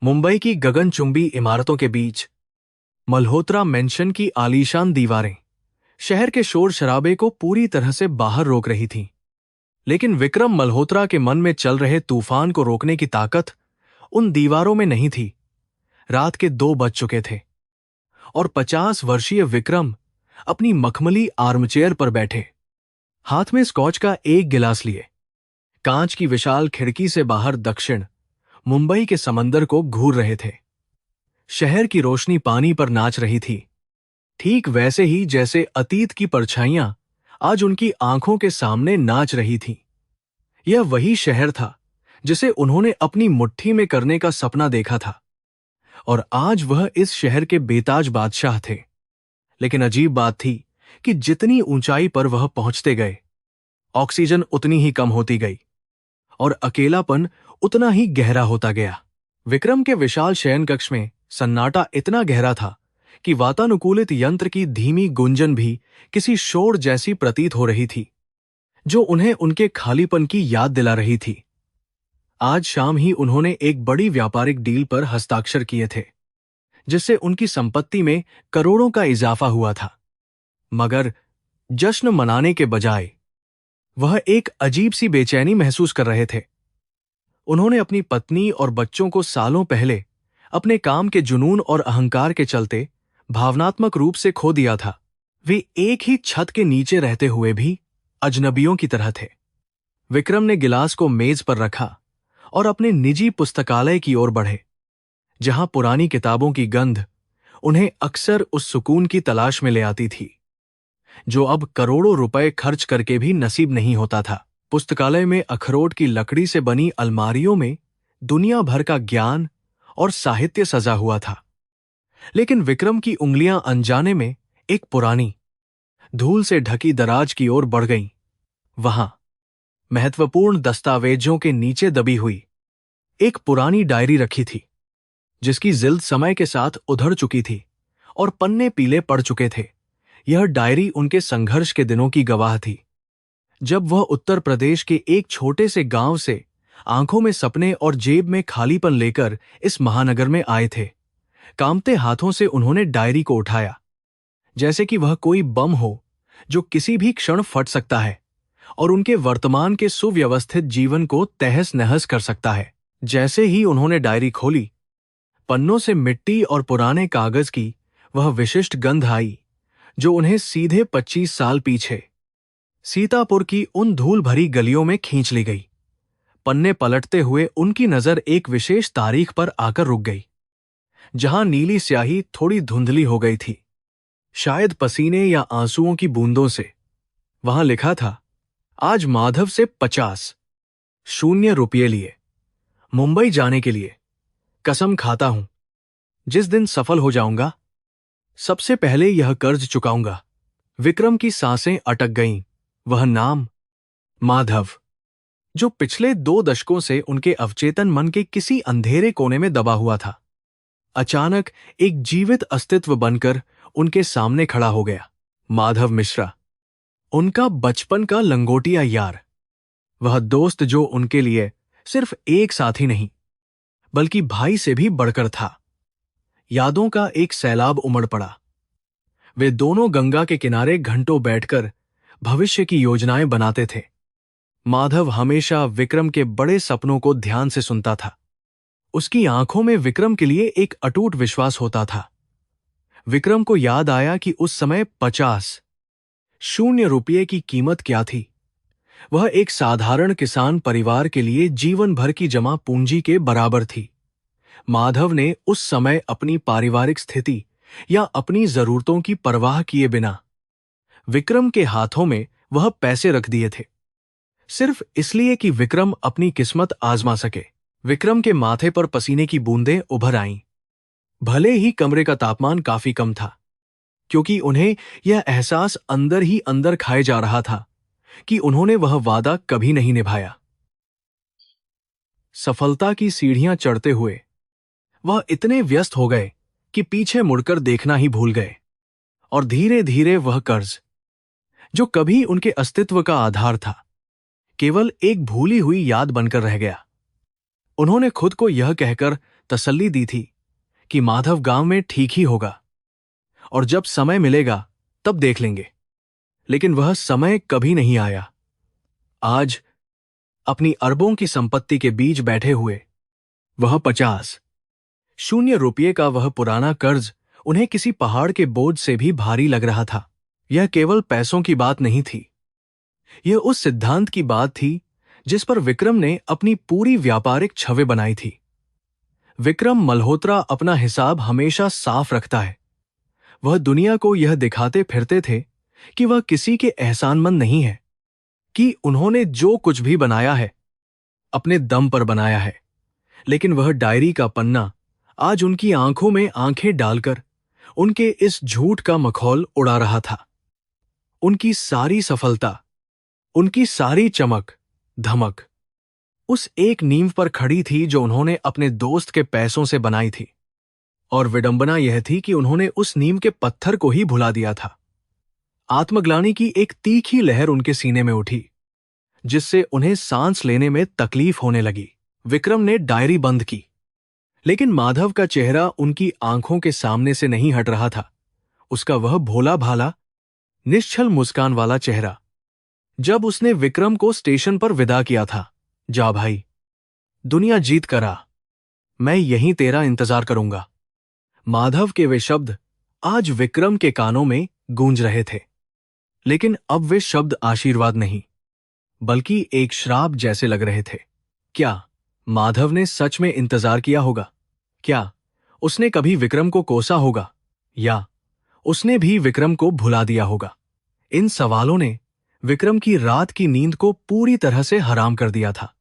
मुंबई की गगनचुंबी इमारतों के बीच मल्होत्रा मेंशन की आलीशान दीवारें शहर के शोर शराबे को पूरी तरह से बाहर रोक रही थीं। लेकिन विक्रम मल्होत्रा के मन में चल रहे तूफान को रोकने की ताकत उन दीवारों में नहीं थी। रात के 2 बज चुके थे और 50 वर्षीय विक्रम अपनी मखमली आर्मचेयर पर बैठे, हाथ में स्कॉच का एक गिलास लिए, कांच की विशाल खिड़की से बाहर दक्षिण मुंबई के समंदर को घूर रहे थे। शहर की रोशनी पानी पर नाच रही थी, ठीक वैसे ही जैसे अतीत की परछाइयां आज उनकी आंखों के सामने नाच रही थीं। यह वही शहर था जिसे उन्होंने अपनी मुट्ठी में करने का सपना देखा था, और आज वह इस शहर के बेताज बादशाह थे। लेकिन अजीब बात थी कि जितनी ऊंचाई पर वह पहुंचते गए, ऑक्सीजन उतनी ही कम होती गई और अकेलापन उतना ही गहरा होता गया। विक्रम के विशाल शयन कक्ष में सन्नाटा इतना गहरा था कि वातानुकूलित यंत्र की धीमी गुंजन भी किसी शोर जैसी प्रतीत हो रही थी, जो उन्हें उनके खालीपन की याद दिला रही थी। आज शाम ही उन्होंने एक बड़ी व्यापारिक डील पर हस्ताक्षर किए थे, जिससे उनकी संपत्ति में करोड़ों का इजाफा हुआ था। मगर जश्न मनाने के बजाय वह एक अजीब सी बेचैनी महसूस कर रहे थे। उन्होंने अपनी पत्नी और बच्चों को सालों पहले अपने काम के जुनून और अहंकार के चलते भावनात्मक रूप से खो दिया था। वे एक ही छत के नीचे रहते हुए भी अजनबियों की तरह थे। विक्रम ने गिलास को मेज पर रखा और अपने निजी पुस्तकालय की ओर बढ़े, जहां पुरानी किताबों की गंध उन्हें अक्सर उस सुकून की तलाश में ले आती थी, जो अब करोड़ों रुपए खर्च करके भी नसीब नहीं होता था। पुस्तकालय में अखरोट की लकड़ी से बनी अलमारियों में दुनिया भर का ज्ञान और साहित्य सजा हुआ था। लेकिन विक्रम की उंगलियां अनजाने में एक पुरानी, धूल से ढकी दराज की ओर बढ़ गईं। वहां महत्वपूर्ण दस्तावेजों के नीचे दबी हुई एक पुरानी डायरी रखी थी, जिसकी जिल्द समय के साथ उधड़ चुकी थी और पन्ने पीले पड़ चुके थे। यह डायरी उनके संघर्ष के दिनों की गवाह थी, जब वह उत्तर प्रदेश के एक छोटे से गांव से आंखों में सपने और जेब में खालीपन लेकर इस महानगर में आए थे। कांपते हाथों से उन्होंने डायरी को उठाया, जैसे कि वह कोई बम हो जो किसी भी क्षण फट सकता है और उनके वर्तमान के सुव्यवस्थित जीवन को तहस नहस कर सकता है। जैसे ही उन्होंने डायरी खोली, पन्नों से मिट्टी और पुराने कागज की वह विशिष्ट गंध आई, जो उन्हें सीधे 25 साल पीछे सीतापुर की उन धूल भरी गलियों में खींच ली गई। पन्ने पलटते हुए उनकी नजर एक विशेष तारीख पर आकर रुक गई, जहां नीली स्याही थोड़ी धुंधली हो गई थी, शायद पसीने या आंसुओं की बूंदों से। वहां लिखा था, आज माधव से 50 रुपये लिए, मुंबई जाने के लिए। कसम खाता हूं, जिस दिन सफल हो जाऊंगा, सबसे पहले यह कर्ज चुकाऊंगा। विक्रम की सांसें अटक गईं। वह नाम, माधव, जो पिछले 2 दशकों से उनके अवचेतन मन के किसी अंधेरे कोने में दबा हुआ था, अचानक एक जीवित अस्तित्व बनकर उनके सामने खड़ा हो गया। माधव मिश्रा, उनका बचपन का लंगोटिया यार, वह दोस्त जो उनके लिए सिर्फ एक साथी नहीं, बल्कि भाई से भी बढ़कर था। यादों का एक सैलाब उमड़ पड़ा। वे दोनों गंगा के किनारे घंटों बैठकर भविष्य की योजनाएं बनाते थे। माधव हमेशा विक्रम के बड़े सपनों को ध्यान से सुनता था। उसकी आंखों में विक्रम के लिए एक अटूट विश्वास होता था। विक्रम को याद आया कि उस समय 50 रुपये की कीमत क्या थी। वह एक साधारण किसान परिवार के लिए जीवन भर की जमा पूंजी के बराबर थी। माधव ने उस समय अपनी पारिवारिक स्थिति या अपनी जरूरतों की परवाह किए बिना विक्रम के हाथों में वह पैसे रख दिए थे, सिर्फ इसलिए कि विक्रम अपनी किस्मत आजमा सके। विक्रम के माथे पर पसीने की बूंदें उभर आईं। भले ही कमरे का तापमान काफी कम था, क्योंकि उन्हें यह एहसास अंदर ही अंदर खाए जा रहा था कि उन्होंने वह वादा कभी नहीं निभाया। सफलता की सीढ़ियां चढ़ते हुए वह इतने व्यस्त हो गए कि पीछे मुड़कर देखना ही भूल गए, और धीरे धीरे वह कर्ज, जो कभी उनके अस्तित्व का आधार था, केवल एक भूली हुई याद बनकर रह गया। उन्होंने खुद को यह कहकर तसल्ली दी थी कि माधव गांव में ठीक ही होगा और जब समय मिलेगा तब देख लेंगे। लेकिन वह समय कभी नहीं आया। आज अपनी अरबों की संपत्ति के बीच बैठे हुए वह 50 रुपये का वह पुराना कर्ज उन्हें किसी पहाड़ के बोझ से भी भारी लग रहा था। यह केवल पैसों की बात नहीं थी, यह उस सिद्धांत की बात थी जिस पर विक्रम ने अपनी पूरी व्यापारिक छवि बनाई थी। विक्रम मल्होत्रा अपना हिसाब हमेशा साफ रखता है। वह दुनिया को यह दिखाते फिरते थे कि वह किसी के एहसानमंद नहीं है, कि उन्होंने जो कुछ भी बनाया है अपने दम पर बनाया है। लेकिन वह डायरी का पन्ना आज उनकी आंखों में आंखें डालकर उनके इस झूठ का मखौल उड़ा रहा था। उनकी सारी सफलता, उनकी सारी चमक धमक उस एक नींव पर खड़ी थी जो उन्होंने अपने दोस्त के पैसों से बनाई थी। और विडंबना यह थी कि उन्होंने उस नींव के पत्थर को ही भुला दिया था। आत्मग्लानि की एक तीखी लहर उनके सीने में उठी, जिससे उन्हें सांस लेने में तकलीफ होने लगी। विक्रम ने डायरी बंद की, लेकिन माधव का चेहरा उनकी आंखों के सामने से नहीं हट रहा था। उसका वह भोला भाला, निश्चल मुस्कान वाला चेहरा। जब उसने विक्रम को स्टेशन पर विदा किया था, जा भाई, दुनिया जीत कर आ, मैं यहीं तेरा इंतजार करूंगा। माधव के वे शब्द आज विक्रम के कानों में गूंज रहे थे, लेकिन अब वे शब्द आशीर्वाद नहीं बल्कि एक श्राप जैसे लग रहे थे। क्या माधव ने सच में इंतजार किया होगा? क्या उसने कभी विक्रम को कोसा होगा, या उसने भी विक्रम को भुला दिया होगा? इन सवालों ने विक्रम की रात की नींद को पूरी तरह से हराम कर दिया था,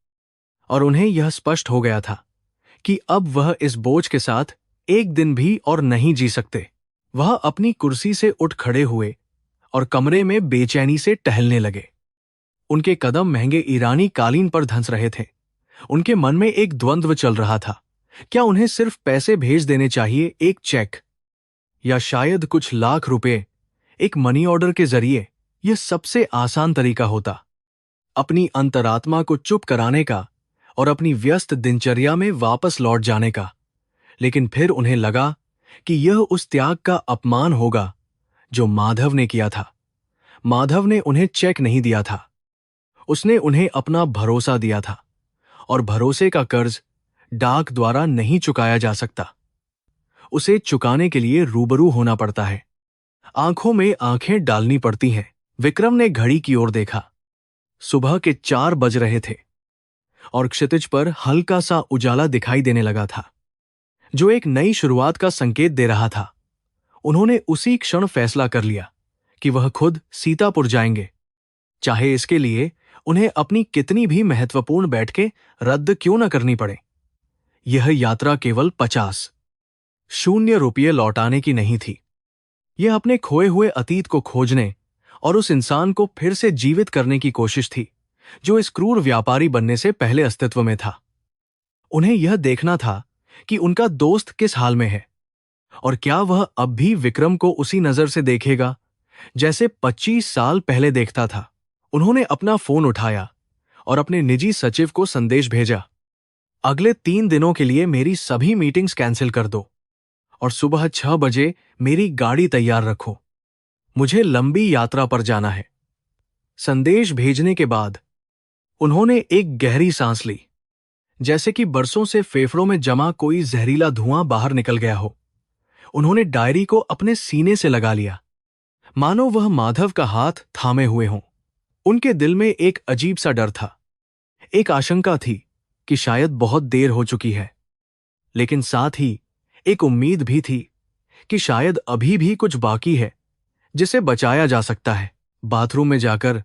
और उन्हें यह स्पष्ट हो गया था कि अब वह इस बोझ के साथ एक दिन भी और नहीं जी सकते। वह अपनी कुर्सी से उठ खड़े हुए और कमरे में बेचैनी से टहलने लगे। उनके कदम महंगे ईरानी कालीन पर धंस रहे थे। उनके मन में एक द्वंद्व चल रहा था। क्या उन्हें सिर्फ पैसे भेज देने चाहिए, एक चेक, या शायद कुछ लाख रुपए एक मनी ऑर्डर के जरिए? यह सबसे आसान तरीका होता, अपनी अंतरात्मा को चुप कराने का और अपनी व्यस्त दिनचर्या में वापस लौट जाने का। लेकिन फिर उन्हें लगा कि यह उस त्याग का अपमान होगा जो माधव ने किया था। माधव ने उन्हें चेक नहीं दिया था, उसने उन्हें अपना भरोसा दिया था, और भरोसे का कर्ज डाक द्वारा नहीं चुकाया जा सकता। उसे चुकाने के लिए रूबरू होना पड़ता है, आंखों में आंखें डालनी पड़ती हैं। विक्रम ने घड़ी की ओर देखा। सुबह के 4 बज रहे थे और क्षितिज पर हल्का सा उजाला दिखाई देने लगा था, जो एक नई शुरुआत का संकेत दे रहा था। उन्होंने उसी क्षण फैसला कर लिया कि वह खुद सीतापुर जाएंगे, चाहे इसके लिए उन्हें अपनी कितनी भी महत्वपूर्ण बैठकें रद्द क्यों न करनी पड़े। यह यात्रा केवल 50 रुपये लौटाने की नहीं थी। यह अपने खोए हुए अतीत को खोजने और उस इंसान को फिर से जीवित करने की कोशिश थी जो इस क्रूर व्यापारी बनने से पहले अस्तित्व में था। उन्हें यह देखना था कि उनका दोस्त किस हाल में है, और क्या वह अब भी विक्रम को उसी नजर से देखेगा जैसे 25 साल पहले देखता था। उन्होंने अपना फोन उठाया और अपने निजी सचिव को संदेश भेजा, अगले 3 दिनों के लिए मेरी सभी मीटिंग्स कैंसिल कर दो और सुबह 6 बजे मेरी गाड़ी तैयार रखो, मुझे लंबी यात्रा पर जाना है। संदेश भेजने के बाद उन्होंने एक गहरी सांस ली, जैसे कि बरसों से फेफड़ों में जमा कोई जहरीला धुआं बाहर निकल गया हो। उन्होंने डायरी को अपने सीने से लगा लिया, मानो वह माधव का हाथ थामे हुए हों। उनके दिल में एक अजीब सा डर था, एक आशंका थी कि शायद बहुत देर हो चुकी है, लेकिन साथ ही एक उम्मीद भी थी कि शायद अभी भी कुछ बाकी है जिसे बचाया जा सकता है। बाथरूम में जाकर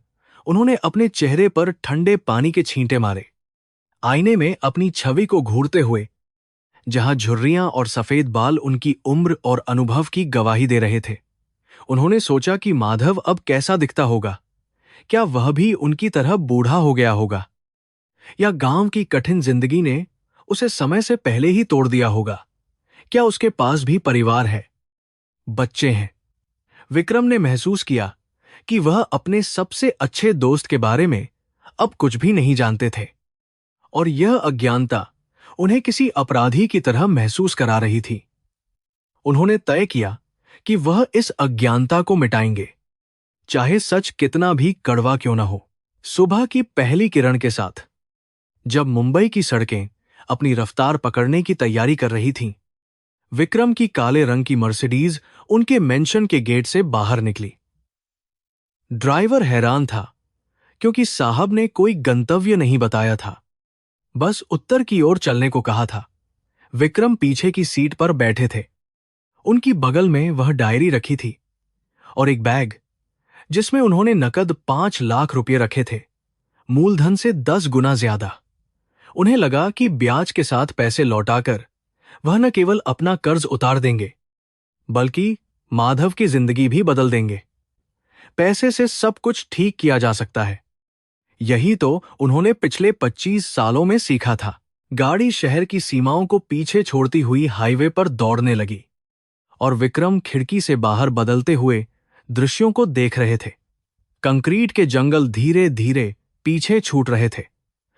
उन्होंने अपने चेहरे पर ठंडे पानी के छींटे मारे, आईने में अपनी छवि को घूरते हुए, जहां झुर्रियां और सफेद बाल उनकी उम्र और अनुभव की गवाही दे रहे थे। उन्होंने सोचा कि माधव अब कैसा दिखता होगा। क्या वह भी उनकी तरह बूढ़ा हो गया होगा, या गांव की कठिन जिंदगी ने उसे समय से पहले ही तोड़ दिया होगा? क्या उसके पास भी परिवार है, बच्चे हैं? विक्रम ने महसूस किया कि वह अपने सबसे अच्छे दोस्त के बारे में अब कुछ भी नहीं जानते थे, और यह अज्ञानता उन्हें किसी अपराधी की तरह महसूस करा रही थी। उन्होंने तय किया कि वह इस अज्ञानता को मिटाएंगे, चाहे सच कितना भी कड़वा क्यों न हो। सुबह की पहली किरण के साथ जब मुंबई की सड़कें अपनी रफ्तार पकड़ने की तैयारी कर रही थीं, विक्रम की काले रंग की मर्सिडीज उनके मेंशन के गेट से बाहर निकली। ड्राइवर हैरान था, क्योंकि साहब ने कोई गंतव्य नहीं बताया था, बस उत्तर की ओर चलने को कहा था। विक्रम पीछे की सीट पर बैठे थे। उनकी बगल में वह डायरी रखी थी और एक बैग जिसमें उन्होंने नकद 5 लाख रुपए रखे थे, मूलधन से 10 गुना ज्यादा। उन्हें लगा कि ब्याज के साथ पैसे लौटाकर वह न केवल अपना कर्ज उतार देंगे, बल्कि माधव की जिंदगी भी बदल देंगे। पैसे से सब कुछ ठीक किया जा सकता है, यही तो उन्होंने पिछले 25 सालों में सीखा था। गाड़ी शहर की सीमाओं को पीछे छोड़ती हुई हाईवे पर दौड़ने लगी और विक्रम खिड़की से बाहर बदलते हुए दृश्यों को देख रहे थे। कंक्रीट के जंगल धीरे धीरे पीछे छूट रहे थे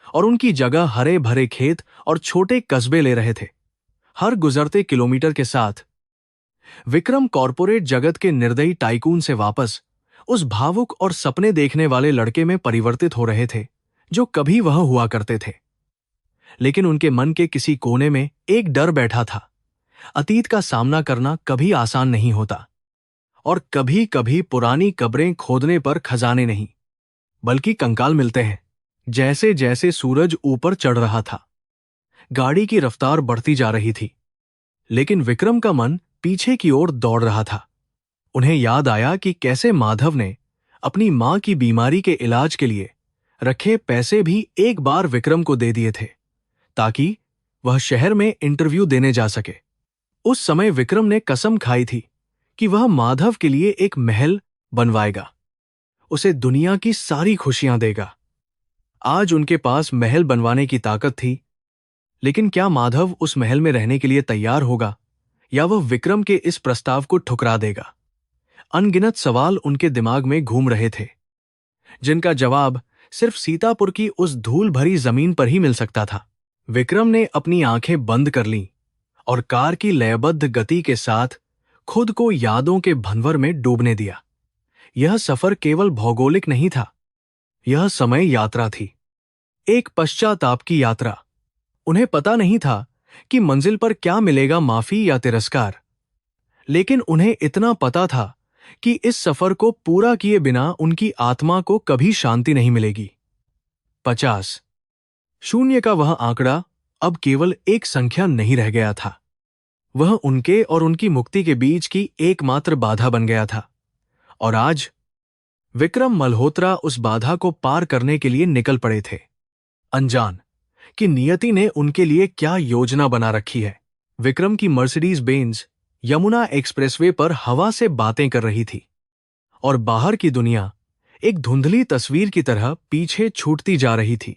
और उनकी जगह हरे भरे खेत और छोटे कस्बे ले रहे थे। हर गुजरते किलोमीटर के साथ विक्रम कॉरपोरेट जगत के निर्दयी टाइकून से वापस उस भावुक और सपने देखने वाले लड़के में परिवर्तित हो रहे थे जो कभी वह हुआ करते थे। लेकिन उनके मन के किसी कोने में एक डर बैठा था। अतीत का सामना करना कभी आसान नहीं होता, और कभी कभी पुरानी कब्रें खोदने पर खजाने नहीं बल्कि कंकाल मिलते हैं। जैसे जैसे सूरज ऊपर चढ़ रहा था, गाड़ी की रफ्तार बढ़ती जा रही थी, लेकिन विक्रम का मन पीछे की ओर दौड़ रहा था। उन्हें याद आया कि कैसे माधव ने अपनी मां की बीमारी के इलाज के लिए रखे पैसे भी एक बार विक्रम को दे दिए थे, ताकि वह शहर में इंटरव्यू देने जा सके। उस समय विक्रम ने कसम खाई थी कि वह माधव के लिए एक महल बनवाएगा, उसे दुनिया की सारी खुशियां देगा। आज उनके पास महल बनवाने की ताकत थी, लेकिन क्या माधव उस महल में रहने के लिए तैयार होगा, या वह विक्रम के इस प्रस्ताव को ठुकरा देगा? अनगिनत सवाल उनके दिमाग में घूम रहे थे, जिनका जवाब सिर्फ सीतापुर की उस धूल भरी जमीन पर ही मिल सकता था। विक्रम ने अपनी आंखें बंद कर लीं और कार की लयबद्ध गति के साथ खुद को यादों के भंवर में डूबने दिया। यह सफर केवल भौगोलिक नहीं था, यह समय यात्रा थी, एक पश्चाताप की यात्रा। उन्हें पता नहीं था कि मंजिल पर क्या मिलेगा, माफी या तिरस्कार, लेकिन उन्हें इतना पता था कि इस सफर को पूरा किए बिना उनकी आत्मा को कभी शांति नहीं मिलेगी। 50 शून्य का वह आंकड़ा अब केवल एक संख्या नहीं रह गया था, वह उनके और उनकी मुक्ति के बीच की एकमात्र बाधा बन गया था। और आज विक्रम मल्होत्रा उस बाधा को पार करने के लिए निकल पड़े थे, अनजान कि नियति ने उनके लिए क्या योजना बना रखी है। विक्रम की मर्सिडीज बेंज यमुना एक्सप्रेसवे पर हवा से बातें कर रही थी और बाहर की दुनिया एक धुंधली तस्वीर की तरह पीछे छूटती जा रही थी।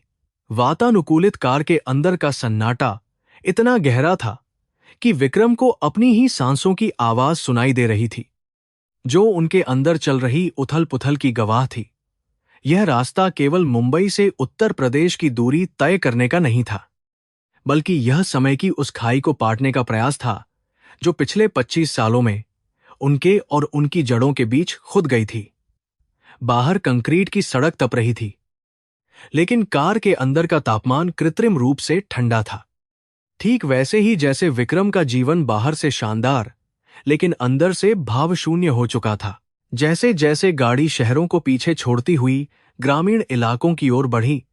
वातानुकूलित कार के अंदर का सन्नाटा इतना गहरा था कि विक्रम को अपनी ही सांसों की आवाज सुनाई दे रही थी, जो उनके अंदर चल रही उथल पुथल की गवाह थी। यह रास्ता केवल मुंबई से उत्तर प्रदेश की दूरी तय करने का नहीं था, बल्कि यह समय की उस खाई को पाटने का प्रयास था जो पिछले 25 सालों में उनके और उनकी जड़ों के बीच खुद गई थी। बाहर कंक्रीट की सड़क तप रही थी, लेकिन कार के अंदर का तापमान कृत्रिम रूप से ठंडा था, ठीक वैसे ही जैसे विक्रम का जीवन बाहर से शानदार लेकिन अंदर से भावशून्य हो चुका था। जैसे जैसे गाड़ी शहरों को पीछे छोड़ती हुई ग्रामीण इलाकों की ओर बढ़ी,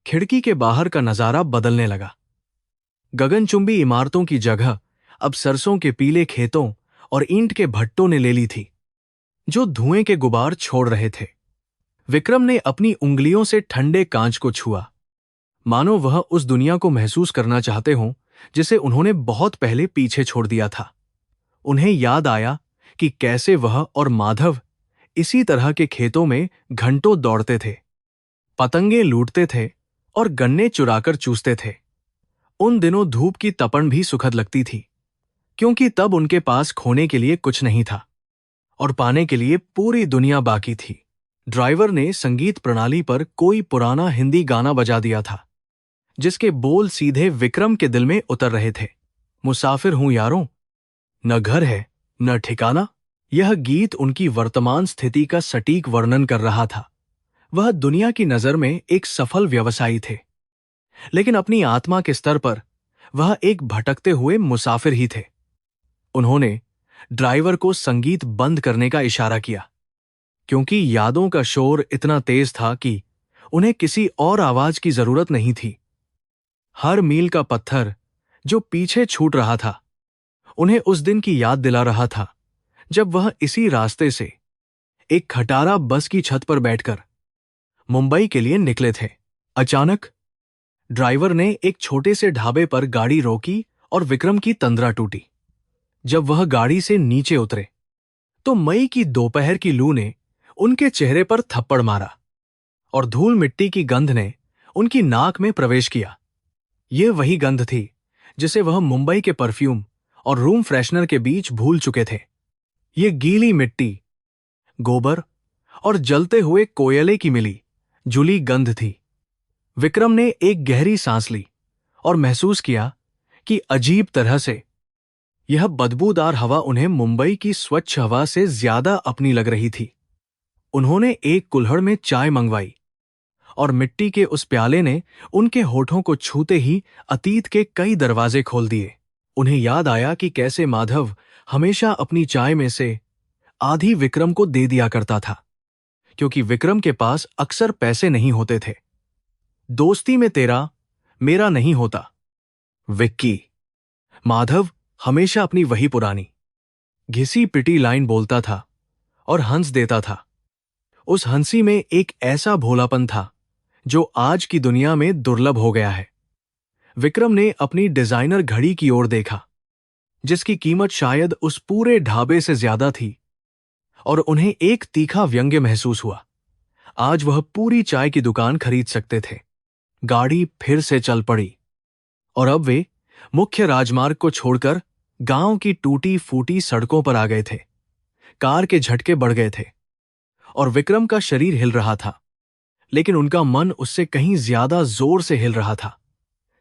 खिड़की के बाहर का नजारा बदलने लगा। गगनचुंबी इमारतों की जगह अब सरसों के पीले खेतों और ईंट के भट्टों ने ले ली थी, जो धुएं के गुबार छोड़ रहे थे। विक्रम ने अपनी उंगलियों से ठंडे कांच को छुआ, मानो वह उस दुनिया को महसूस करना चाहते हों जिसे उन्होंने बहुत पहले पीछे छोड़ दिया था। उन्हें याद आया कि कैसे वह और माधव इसी तरह के खेतों में घंटों दौड़ते थे, पतंगे लूटते थे और गन्ने चुराकर चूसते थे। उन दिनों धूप की तपन भी सुखद लगती थी, क्योंकि तब उनके पास खोने के लिए कुछ नहीं था और पाने के लिए पूरी दुनिया बाकी थी। ड्राइवर ने संगीत प्रणाली पर कोई पुराना हिंदी गाना बजा दिया था, जिसके बोल सीधे विक्रम के दिल में उतर रहे थे। मुसाफिर हूं यारों, न घर है न ठिकाना। यह गीत उनकी वर्तमान स्थिति का सटीक वर्णन कर रहा था। वह दुनिया की नजर में एक सफल व्यवसायी थे, लेकिन अपनी आत्मा के स्तर पर वह एक भटकते हुए मुसाफिर ही थे। उन्होंने ड्राइवर को संगीत बंद करने का इशारा किया, क्योंकि यादों का शोर इतना तेज था कि उन्हें किसी और आवाज की जरूरत नहीं थी। हर मील का पत्थर जो पीछे छूट रहा था उन्हें उस दिन की याद दिला रहा था जब वह इसी रास्ते से एक खटारा बस की छत पर बैठकर मुंबई के लिए निकले थे। अचानक ड्राइवर ने एक छोटे से ढाबे पर गाड़ी रोकी और विक्रम की तंद्रा टूटी। जब वह गाड़ी से नीचे उतरे तो मई की दोपहर की लू ने उनके चेहरे पर थप्पड़ मारा और धूल मिट्टी की गंध ने उनकी नाक में प्रवेश किया। यह वही गंध थी जिसे वह मुंबई के परफ्यूम और रूम फ्रेशनर के बीच भूल चुके थे। ये गीली मिट्टी, गोबर और जलते हुए कोयले की मिली जुली गंध थी। विक्रम ने एक गहरी सांस ली और महसूस किया कि अजीब तरह से यह बदबूदार हवा उन्हें मुंबई की स्वच्छ हवा से ज्यादा अपनी लग रही थी। उन्होंने एक कुल्हड़ में चाय मंगवाई और मिट्टी के उस प्याले ने उनके होठों को छूते ही अतीत के कई दरवाजे खोल दिए। उन्हें याद आया कि कैसे माधव हमेशा अपनी चाय में से आधी विक्रम को दे दिया करता था, क्योंकि विक्रम के पास अक्सर पैसे नहीं होते थे। दोस्ती में तेरा मेरा नहीं होता, विक्की। माधव हमेशा अपनी वही पुरानी घिसी पिटी लाइन बोलता था और हंस देता था। उस हंसी में एक ऐसा भोलापन था जो आज की दुनिया में दुर्लभ हो गया है। विक्रम ने अपनी डिजाइनर घड़ी की ओर देखा, जिसकी कीमत शायद उस पूरे ढाबे से ज्यादा थी, और उन्हें एक तीखा व्यंग्य महसूस हुआ। आज वह पूरी चाय की दुकान खरीद सकते थे। गाड़ी फिर से चल पड़ी और अब वे मुख्य राजमार्ग को छोड़कर गांव की टूटी फूटी सड़कों पर आ गए थे। कार के झटके बढ़ गए थे और विक्रम का शरीर हिल रहा था, लेकिन उनका मन उससे कहीं ज्यादा जोर से हिल रहा था।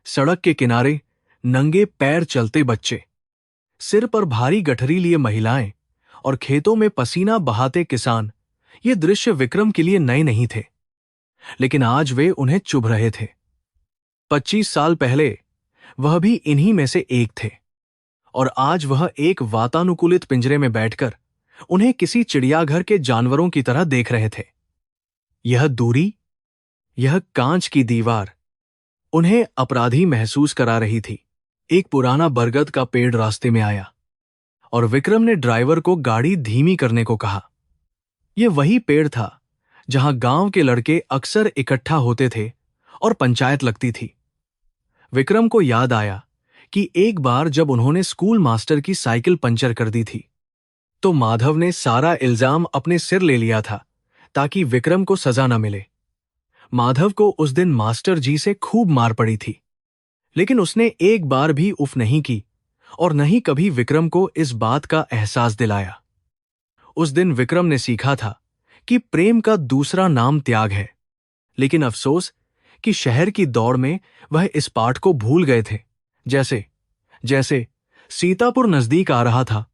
सड़क के किनारे नंगे पैर चलते बच्चे, सिर पर भारी गठरी लिए महिलाएं और खेतों में पसीना बहाते किसान, ये दृश्य विक्रम के लिए नए नहीं थे, लेकिन आज वे उन्हें चुभ रहे थे। 25 साल पहले वह भी इन्हीं में से एक थे, और आज वह एक वातानुकूलित पिंजरे में बैठकर उन्हें किसी चिड़ियाघर के जानवरों की तरह देख रहे थे। यह दूरी, यह कांच की दीवार उन्हें अपराधी महसूस करा रही थी। एक पुराना बरगद का पेड़ रास्ते में आया और विक्रम ने ड्राइवर को गाड़ी धीमी करने को कहा। यह वही पेड़ था जहां गांव के लड़के अक्सर इकट्ठा होते थे और पंचायत लगती थी। विक्रम को याद आया कि एक बार जब उन्होंने स्कूल मास्टर की साइकिल पंचर कर दी थी तो माधव ने सारा इल्जाम अपने सिर ले लिया था ताकि विक्रम को सजा न मिले। माधव को उस दिन मास्टर जी से खूब मार पड़ी थी, लेकिन उसने एक बार भी उफ नहीं की और न ही कभी विक्रम को इस बात का एहसास दिलाया। उस दिन विक्रम ने सीखा था कि प्रेम का दूसरा नाम त्याग है, लेकिन अफसोस कि शहर की दौड़ में वह इस पाठ को भूल गए थे। जैसे जैसे सीतापुर नजदीक आ रहा था,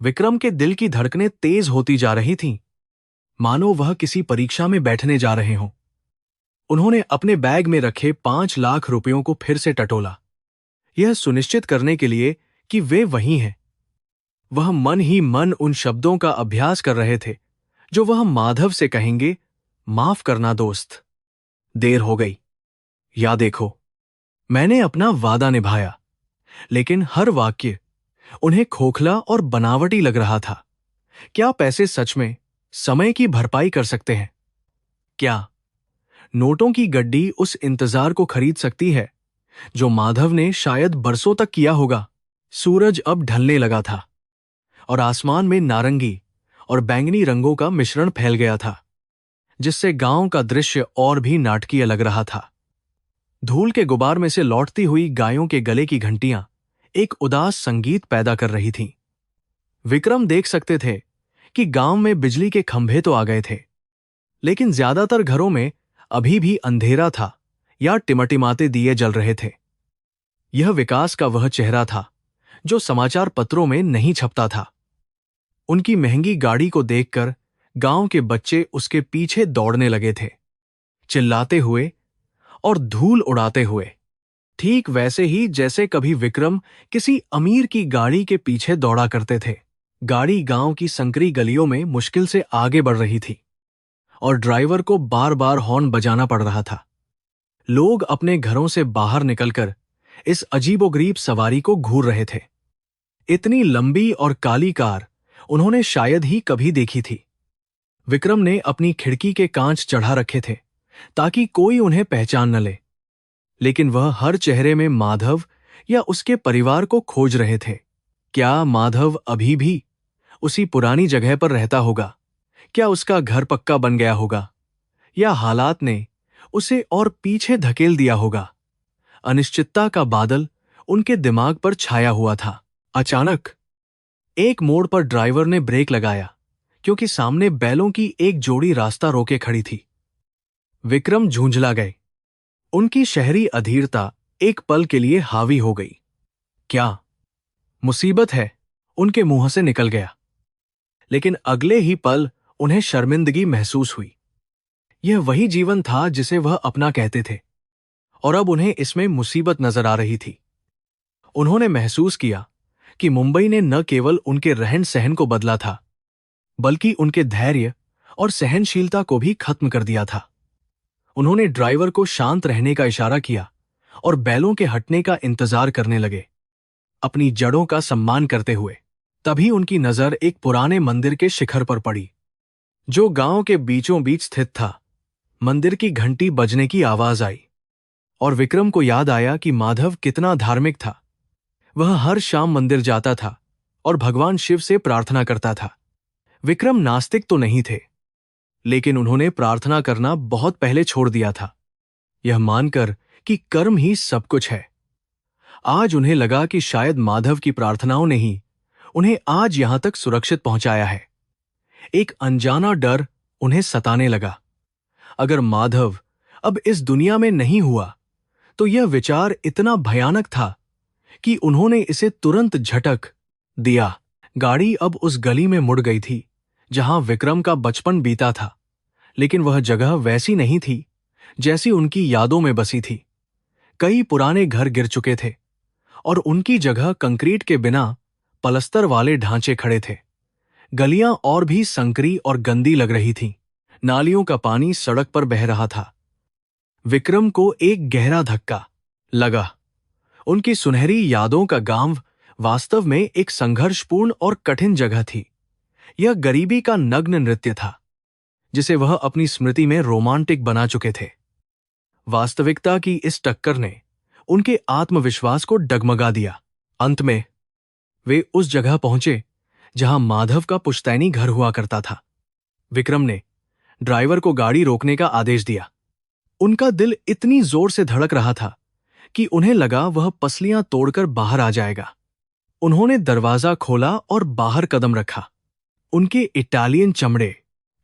विक्रम के दिल की धड़कनें तेज होती जा रही थीं, मानो वह किसी परीक्षा में बैठने जा रहे हों। उन्होंने अपने बैग में रखे 5 लाख रुपयों को फिर से टटोला, यह सुनिश्चित करने के लिए कि वे वही हैं। वह मन ही मन उन शब्दों का अभ्यास कर रहे थे जो वह माधव से कहेंगे, माफ करना दोस्त, देर हो गई, या देखो मैंने अपना वादा निभाया। लेकिन हर वाक्य उन्हें खोखला और बनावटी लग रहा था। क्या पैसे सच में समय की भरपाई कर सकते हैं? क्या नोटों की गड्डी उस इंतजार को खरीद सकती है जो माधव ने शायद बरसों तक किया होगा? सूरज अब ढलने लगा था और आसमान में नारंगी और बैंगनी रंगों का मिश्रण फैल गया था, जिससे गांव का दृश्य और भी नाटकीय लग रहा था। धूल के गुबार में से लौटती हुई गायों के गले की घंटियां एक उदास संगीत पैदा कर रही थीं। विक्रम देख सकते थे कि गांव में बिजली के खंभे तो आ गए थे, लेकिन ज्यादातर घरों में अभी भी अंधेरा था या टिमटिमाते दिए जल रहे थे। यह विकास का वह चेहरा था जो समाचार पत्रों में नहीं छपता था। उनकी महंगी गाड़ी को देखकर गांव के बच्चे उसके पीछे दौड़ने लगे थे, चिल्लाते हुए और धूल उड़ाते हुए, ठीक वैसे ही जैसे कभी विक्रम किसी अमीर की गाड़ी के पीछे दौड़ा करते थे। गाड़ी गांव की संकरी गलियों में मुश्किल से आगे बढ़ रही थी और ड्राइवर को बार बार हॉर्न बजाना पड़ रहा था। लोग अपने घरों से बाहर निकलकर इस अजीबोगरीब सवारी को घूर रहे थे। इतनी लंबी और काली कार उन्होंने शायद ही कभी देखी थी। विक्रम ने अपनी खिड़की के कांच चढ़ा रखे थे ताकि कोई उन्हें पहचान न ले, लेकिन वह हर चेहरे में माधव या उसके परिवार को खोज रहे थे। क्या माधव अभी भी उसी पुरानी जगह पर रहता होगा? क्या उसका घर पक्का बन गया होगा, या हालात ने उसे और पीछे धकेल दिया होगा? अनिश्चितता का बादल उनके दिमाग पर छाया हुआ था। अचानक एक मोड़ पर ड्राइवर ने ब्रेक लगाया क्योंकि सामने बैलों की एक जोड़ी रास्ता रोके खड़ी थी। विक्रम झूंझला गए। उनकी शहरी अधीरता एक पल के लिए हावी हो गई। क्या मुसीबत है? उनके मुंह से निकल गया, लेकिन अगले ही पल उन्हें शर्मिंदगी महसूस हुई। यह वही जीवन था जिसे वह अपना कहते थे, और अब उन्हें इसमें मुसीबत नजर आ रही थी। उन्होंने महसूस किया कि मुंबई ने न केवल उनके रहन सहन को बदला था, बल्कि उनके धैर्य और सहनशीलता को भी खत्म कर दिया था। उन्होंने ड्राइवर को शांत रहने का इशारा किया और बैलों के हटने का इंतजार करने लगे, अपनी जड़ों का सम्मान करते हुए। तभी उनकी नजर एक पुराने मंदिर के शिखर पर पड़ी, जो गांव के बीचों बीच स्थित था। मंदिर की घंटी बजने की आवाज आई और विक्रम को याद आया कि माधव कितना धार्मिक था। वह हर शाम मंदिर जाता था और भगवान शिव से प्रार्थना करता था। विक्रम नास्तिक तो नहीं थे, लेकिन उन्होंने प्रार्थना करना बहुत पहले छोड़ दिया था, यह मानकर कि कर्म ही सब कुछ है। आज उन्हें लगा कि शायद माधव की प्रार्थनाओं ने ही उन्हें आज यहां तक सुरक्षित पहुंचाया है। एक अनजाना डर उन्हें सताने लगा। अगर माधव अब इस दुनिया में नहीं हुआ तो यह विचार इतना भयानक था कि उन्होंने इसे तुरंत झटक दिया। गाड़ी अब उस गली में मुड़ गई थी जहां विक्रम का बचपन बीता था, लेकिन वह जगह वैसी नहीं थी जैसी उनकी यादों में बसी थी। कई पुराने घर गिर चुके थे और उनकी जगह कंक्रीट के बिना पलस्तर वाले ढांचे खड़े थे। गलियां और भी संकरी और गंदी लग रही थीं। नालियों का पानी सड़क पर बह रहा था। विक्रम को एक गहरा धक्का लगा। उनकी सुनहरी यादों का गांव वास्तव में एक संघर्षपूर्ण और कठिन जगह थी। यह गरीबी का नग्न नृत्य था जिसे वह अपनी स्मृति में रोमांटिक बना चुके थे। वास्तविकता की इस टक्कर ने उनके आत्मविश्वास को डगमगा दिया। अंत में वे उस जगह पहुंचे जहां माधव का पुश्तैनी घर हुआ करता था। विक्रम ने ड्राइवर को गाड़ी रोकने का आदेश दिया। उनका दिल इतनी जोर से धड़क रहा था कि उन्हें लगा वह पसलियां तोड़कर बाहर आ जाएगा। उन्होंने दरवाजा खोला और बाहर कदम रखा। उनके इटालियन चमड़े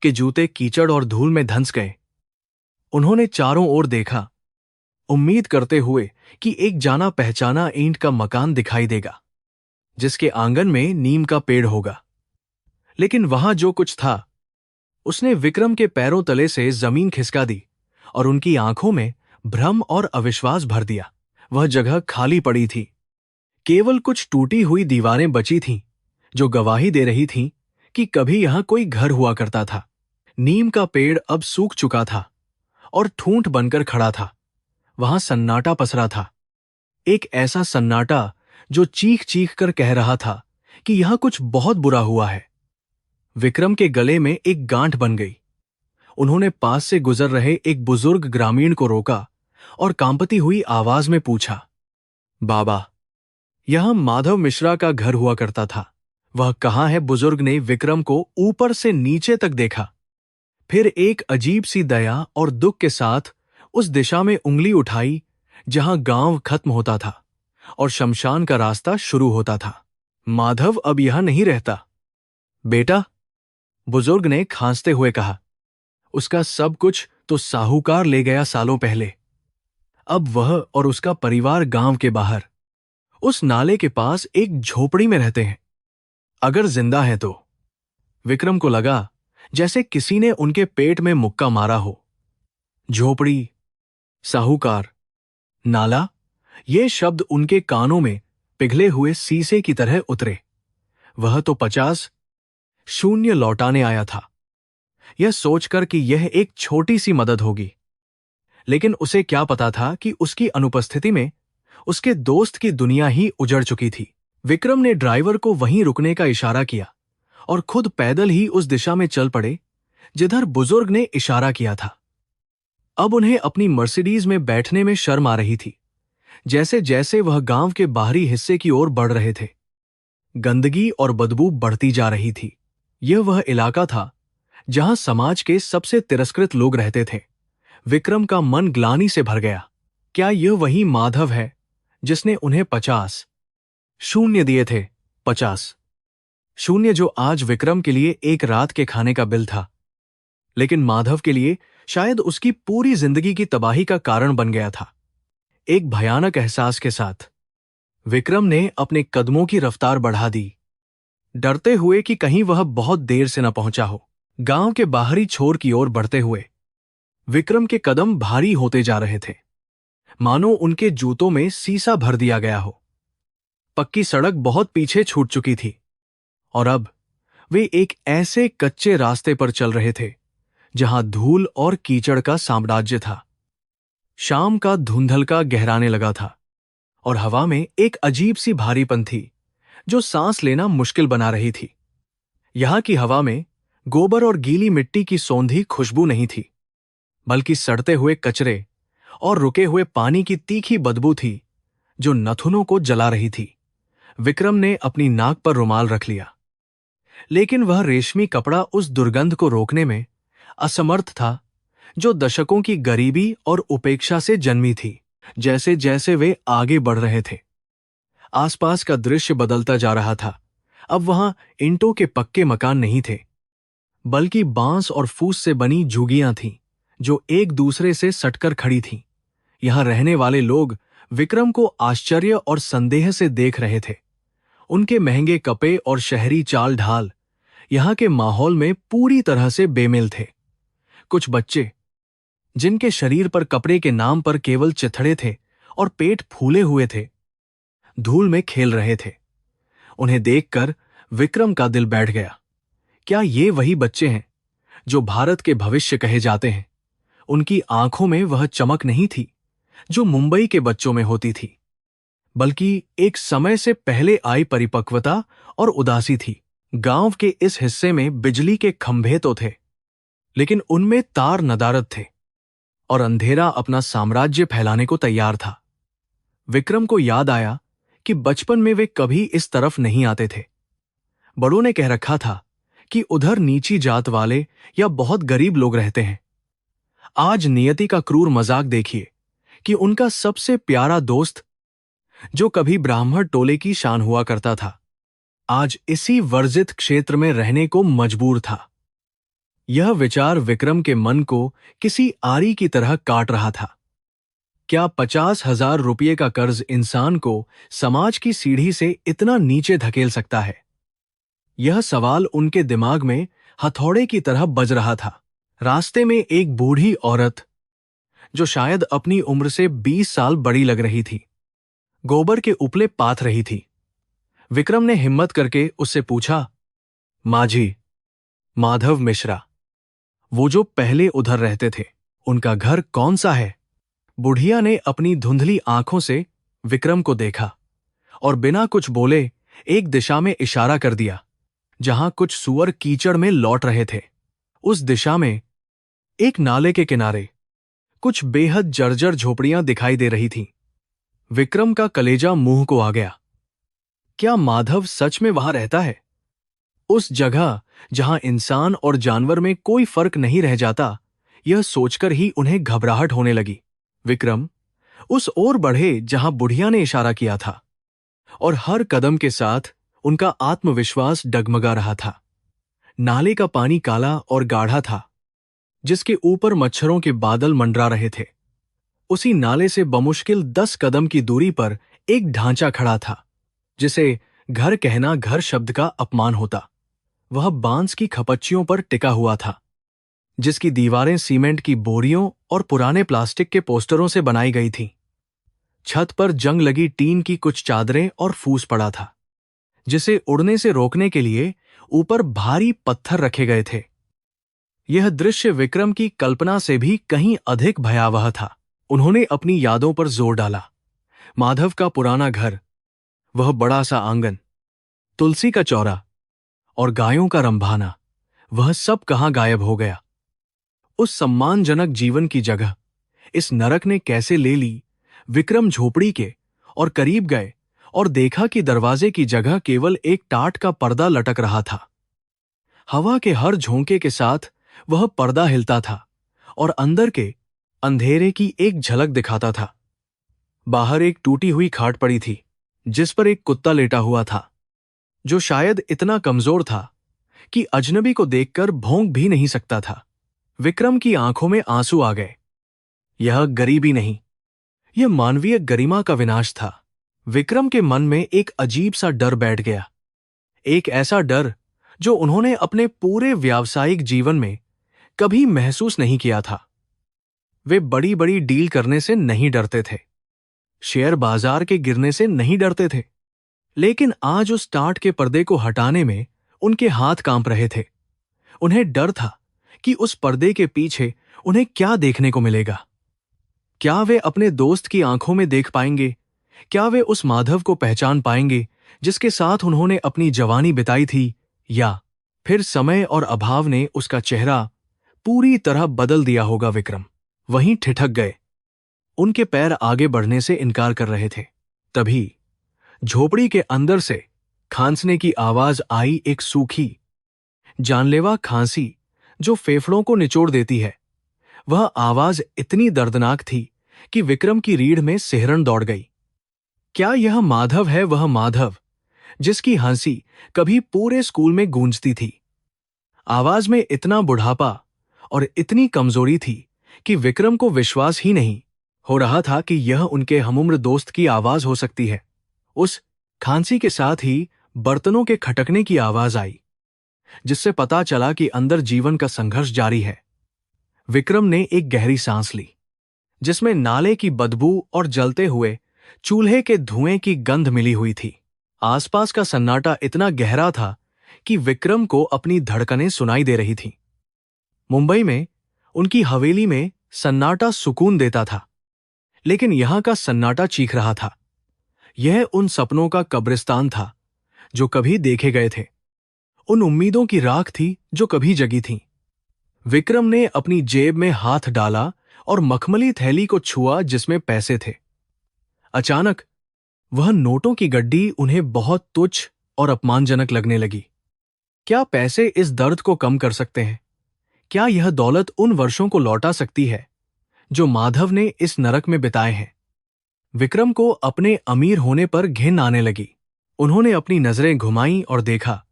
के जूते कीचड़ और धूल में धंस गए। उन्होंने चारों ओर देखा, उम्मीद करते हुए कि एक जाना पहचाना ईंट का मकान दिखाई देगा जिसके आंगन में नीम का पेड़ होगा। लेकिन वहां जो कुछ था उसने विक्रम के पैरों तले से जमीन खिसका दी और उनकी आंखों में भ्रम और अविश्वास भर दिया। वह जगह खाली पड़ी थी। केवल कुछ टूटी हुई दीवारें बची थीं जो गवाही दे रही थीं कि कभी यहां कोई घर हुआ करता था। नीम का पेड़ अब सूख चुका था और ठूंठ बनकर खड़ा था। वहां सन्नाटा पसरा था, एक ऐसा सन्नाटा जो चीख चीख कर कह रहा था कि यहां कुछ बहुत बुरा हुआ है। विक्रम के गले में एक गांठ बन गई। उन्होंने पास से गुजर रहे एक बुजुर्ग ग्रामीण को रोका और कांपती हुई आवाज में पूछा, बाबा, यहां माधव मिश्रा का घर हुआ करता था, वह कहाँ है? बुजुर्ग ने विक्रम को ऊपर से नीचे तक देखा, फिर एक अजीब सी दया और दुख के साथ उस दिशा में उंगली उठाई जहां गांव खत्म होता था और शमशान का रास्ता शुरू होता था। माधव अब यहां नहीं रहता बेटा, बुजुर्ग ने खांसते हुए कहा। उसका सब कुछ तो साहूकार ले गया सालों पहले। अब वह और उसका परिवार गांव के बाहर उस नाले के पास एक झोपड़ी में रहते हैं। अगर जिंदा है तो विक्रम को लगा जैसे किसी ने उनके पेट में मुक्का मारा हो। झोपड़ी, साहूकार, नाला, ये शब्द उनके कानों में पिघले हुए शीशे की तरह उतरे। वह तो 50 लौटाने आया था, यह सोचकर कि यह एक छोटी सी मदद होगी। लेकिन उसे क्या पता था कि उसकी अनुपस्थिति में उसके दोस्त की दुनिया ही उजड़ चुकी थी। विक्रम ने ड्राइवर को वहीं रुकने का इशारा किया और खुद पैदल ही उस दिशा में चल पड़े जिधर बुजुर्ग ने इशारा किया था। अब उन्हें अपनी मर्सिडीज में बैठने में शर्म आ रही थी। जैसे जैसे वह गांव के बाहरी हिस्से की ओर बढ़ रहे थे, गंदगी और बदबू बढ़ती जा रही थी। यह वह इलाका था जहां समाज के सबसे तिरस्कृत लोग रहते थे। विक्रम का मन ग्लानि से भर गया। क्या यह वही माधव है जिसने उन्हें 50 दिए थे? 50 जो आज विक्रम के लिए एक रात के खाने का बिल था, लेकिन माधव के लिए शायद उसकी पूरी जिंदगी की तबाही का कारण बन गया था। एक भयानक एहसास के साथ विक्रम ने अपने कदमों की रफ्तार बढ़ा दी, डरते हुए कि कहीं वह बहुत देर से न पहुंचा हो। गांव के बाहरी छोर की ओर बढ़ते हुए विक्रम के कदम भारी होते जा रहे थे, मानो उनके जूतों में सीसा भर दिया गया हो। पक्की सड़क बहुत पीछे छूट चुकी थी और अब वे एक ऐसे कच्चे रास्ते पर चल रहे थे जहां धूल और कीचड़ का साम्राज्य था। शाम का धुंधलका गहराने लगा था और हवा में एक अजीब सी भारीपन थी जो सांस लेना मुश्किल बना रही थी। यहां की हवा में गोबर और गीली मिट्टी की सौंधी खुशबू नहीं थी, बल्कि सड़ते हुए कचरे और रुके हुए पानी की तीखी बदबू थी जो नथुनों को जला रही थी। विक्रम ने अपनी नाक पर रुमाल रख लिया, लेकिन वह रेशमी कपड़ा उस दुर्गंध को रोकने में असमर्थ था जो दशकों की गरीबी और उपेक्षा से जन्मी थी। जैसे जैसे वे आगे बढ़ रहे थे, आसपास का दृश्य बदलता जा रहा था। अब वहां ईंटों के पक्के मकान नहीं थे, बल्कि बांस और फूस से बनी झुग्गियां थीं जो एक दूसरे से सटकर खड़ी थीं। यहां रहने वाले लोग विक्रम को आश्चर्य और संदेह से देख रहे थे। उनके महंगे कपड़े और शहरी चाल ढाल यहां के माहौल में पूरी तरह से बेमेल थे। कुछ बच्चे, जिनके शरीर पर कपड़े के नाम पर केवल चिथड़े थे और पेट फूले हुए थे, धूल में खेल रहे थे। उन्हें देखकर विक्रम का दिल बैठ गया। क्या ये वही बच्चे हैं जो भारत के भविष्य कहे जाते हैं? उनकी आंखों में वह चमक नहीं थी जो मुंबई के बच्चों में होती थी, बल्कि एक समय से पहले आई परिपक्वता और उदासी थी। गांव के इस हिस्से में बिजली के खंभे तो थे, लेकिन उनमें तार नदारद थे और अंधेरा अपना साम्राज्य फैलाने को तैयार था। विक्रम को याद आया कि बचपन में वे कभी इस तरफ नहीं आते थे। बड़ों ने कह रखा था कि उधर नीची जात वाले या बहुत गरीब लोग रहते हैं। आज नियति का क्रूर मजाक देखिए कि उनका सबसे प्यारा दोस्त, जो कभी ब्राह्मण टोले की शान हुआ करता था, आज इसी वर्जित क्षेत्र में रहने को मजबूर था। यह विचार विक्रम के मन को किसी आरी की तरह काट रहा था। क्या 50,000 रुपये का कर्ज इंसान को समाज की सीढ़ी से इतना नीचे धकेल सकता है? यह सवाल उनके दिमाग में हथौड़े की तरह बज रहा था। रास्ते में एक बूढ़ी औरत, जो शायद अपनी उम्र से 20 साल बड़ी लग रही थी, गोबर के उपले पाथ रही थी। विक्रम ने हिम्मत करके उससे पूछा, माझी, माधव मिश्रा, वो जो पहले उधर रहते थे, उनका घर कौन सा है? बुढ़िया ने अपनी धुंधली आंखों से विक्रम को देखा और बिना कुछ बोले एक दिशा में इशारा कर दिया जहां कुछ सूअर कीचड़ में लौट रहे थे। उस दिशा में एक नाले के किनारे कुछ बेहद जर्जर झोपड़ियां दिखाई दे रही थीं। विक्रम का कलेजा मुंह को आ गया। क्या माधव सच में वहां रहता है? उस जगह जहां इंसान और जानवर में कोई फर्क नहीं रह जाता, यह सोचकर ही उन्हें घबराहट होने लगी। विक्रम उस ओर बढ़े जहां बुढ़िया ने इशारा किया था, और हर कदम के साथ उनका आत्मविश्वास डगमगा रहा था। नाले का पानी काला और गाढ़ा था, जिसके ऊपर मच्छरों के बादल मंडरा रहे थे। उसी नाले से बमुश्किल 10 कदम की दूरी पर एक ढांचा खड़ा था, जिसे घर कहना घर शब्द का अपमान होता। वह बांस की खपच्चियों पर टिका हुआ था, जिसकी दीवारें सीमेंट की बोरियों और पुराने प्लास्टिक के पोस्टरों से बनाई गई थीं। छत पर जंग लगी टीन की कुछ चादरें और फूस पड़ा था, जिसे उड़ने से रोकने के लिए ऊपर भारी पत्थर रखे गए थे। यह दृश्य विक्रम की कल्पना से भी कहीं अधिक भयावह था। उन्होंने अपनी यादों पर जोर डाला। माधव का पुराना घर, वह बड़ा सा आंगन, तुलसी का चौरा और गायों का रंभाना, वह सब कहां गायब हो गया। उस सम्मानजनक जीवन की जगह इस नरक ने कैसे ले ली। विक्रम झोपड़ी के और करीब गए और देखा कि दरवाजे की जगह केवल एक टाट का पर्दा लटक रहा था। हवा के हर झोंके के साथ वह पर्दा हिलता था और अंदर के अंधेरे की एक झलक दिखाता था। बाहर एक टूटी हुई खाट पड़ी थी, जिस पर एक कुत्ता लेटा हुआ था, जो शायद इतना कमजोर था कि अजनबी को देखकर भौंक भी नहीं सकता था। विक्रम की आंखों में आंसू आ गए। यह गरीबी नहीं, यह मानवीय गरिमा का विनाश था। विक्रम के मन में एक अजीब सा डर बैठ गया, एक ऐसा डर जो उन्होंने अपने पूरे व्यावसायिक जीवन में कभी महसूस नहीं किया था। वे बड़ी बड़ी डील करने से नहीं डरते थे, शेयर बाजार के गिरने से नहीं डरते थे, लेकिन आज उस टाट के पर्दे को हटाने में उनके हाथ कांप रहे थे। उन्हें डर था कि उस पर्दे के पीछे उन्हें क्या देखने को मिलेगा। क्या वे अपने दोस्त की आंखों में देख पाएंगे? क्या वे उस माधव को पहचान पाएंगे जिसके साथ उन्होंने अपनी जवानी बिताई थी? या फिर समय और अभाव ने उसका चेहरा पूरी तरह बदल दिया होगा? विक्रम वहीं ठिठक गए। उनके पैर आगे बढ़ने से इनकार कर रहे थे। तभी झोपड़ी के अंदर से खांसने की आवाज आई, एक सूखी, जानलेवा खांसी जो फेफड़ों को निचोड़ देती है। वह आवाज इतनी दर्दनाक थी कि विक्रम की रीढ़ में सिहरन दौड़ गई। क्या यह माधव है, वह माधव जिसकी हंसी कभी पूरे स्कूल में गूंजती थी? आवाज में इतना बुढ़ापा और इतनी कमजोरी थी कि विक्रम को विश्वास ही नहीं हो रहा था कि यह उनके हमउम्र दोस्त की आवाज हो सकती है। उस खांसी के साथ ही बर्तनों के खटकने की आवाज आई, जिससे पता चला कि अंदर जीवन का संघर्ष जारी है। विक्रम ने एक गहरी सांस ली, जिसमें नाले की बदबू और जलते हुए चूल्हे के धुएं की गंध मिली हुई थी। आसपास का सन्नाटा इतना गहरा था कि विक्रम को अपनी धड़कनें सुनाई दे रही थीं। मुंबई में उनकी हवेली में सन्नाटा सुकून देता था, लेकिन यहां का सन्नाटा चीख रहा था। यह उन सपनों का कब्रिस्तान था जो कभी देखे गए थे, उन उम्मीदों की राख थी जो कभी जगी थीं। विक्रम ने अपनी जेब में हाथ डाला और मखमली थैली को छुआ जिसमें पैसे थे। अचानक वह नोटों की गड्डी उन्हें बहुत तुच्छ और अपमानजनक लगने लगी। क्या पैसे इस दर्द को कम कर सकते हैं? क्या यह दौलत उन वर्षों को लौटा सकती है जो माधव ने इस नरक में बिताए हैं? विक्रम को अपने अमीर होने पर घिन आने लगी। उन्होंने अपनी नजरें घुमाईं और देखा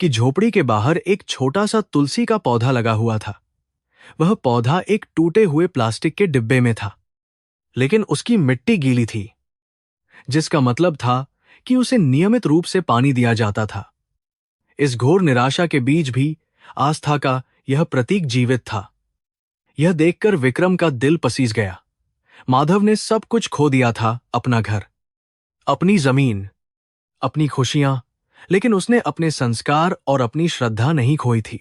कि झोपड़ी के बाहर एक छोटा सा तुलसी का पौधा लगा हुआ था। वह पौधा एक टूटे हुए प्लास्टिक के डिब्बे में था, लेकिन उसकी मिट्टी गीली थी, जिसका मतलब था कि उसे नियमित रूप से पानी दिया जाता था। इस घोर निराशा के बीच भी आस्था का यह प्रतीक जीवित था। यह देखकर विक्रम का दिल पसीज गया। माधव ने सब कुछ खो दिया था, अपना घर, अपनी जमीन, अपनी खुशियां, लेकिन उसने अपने संस्कार और अपनी श्रद्धा नहीं खोई थी।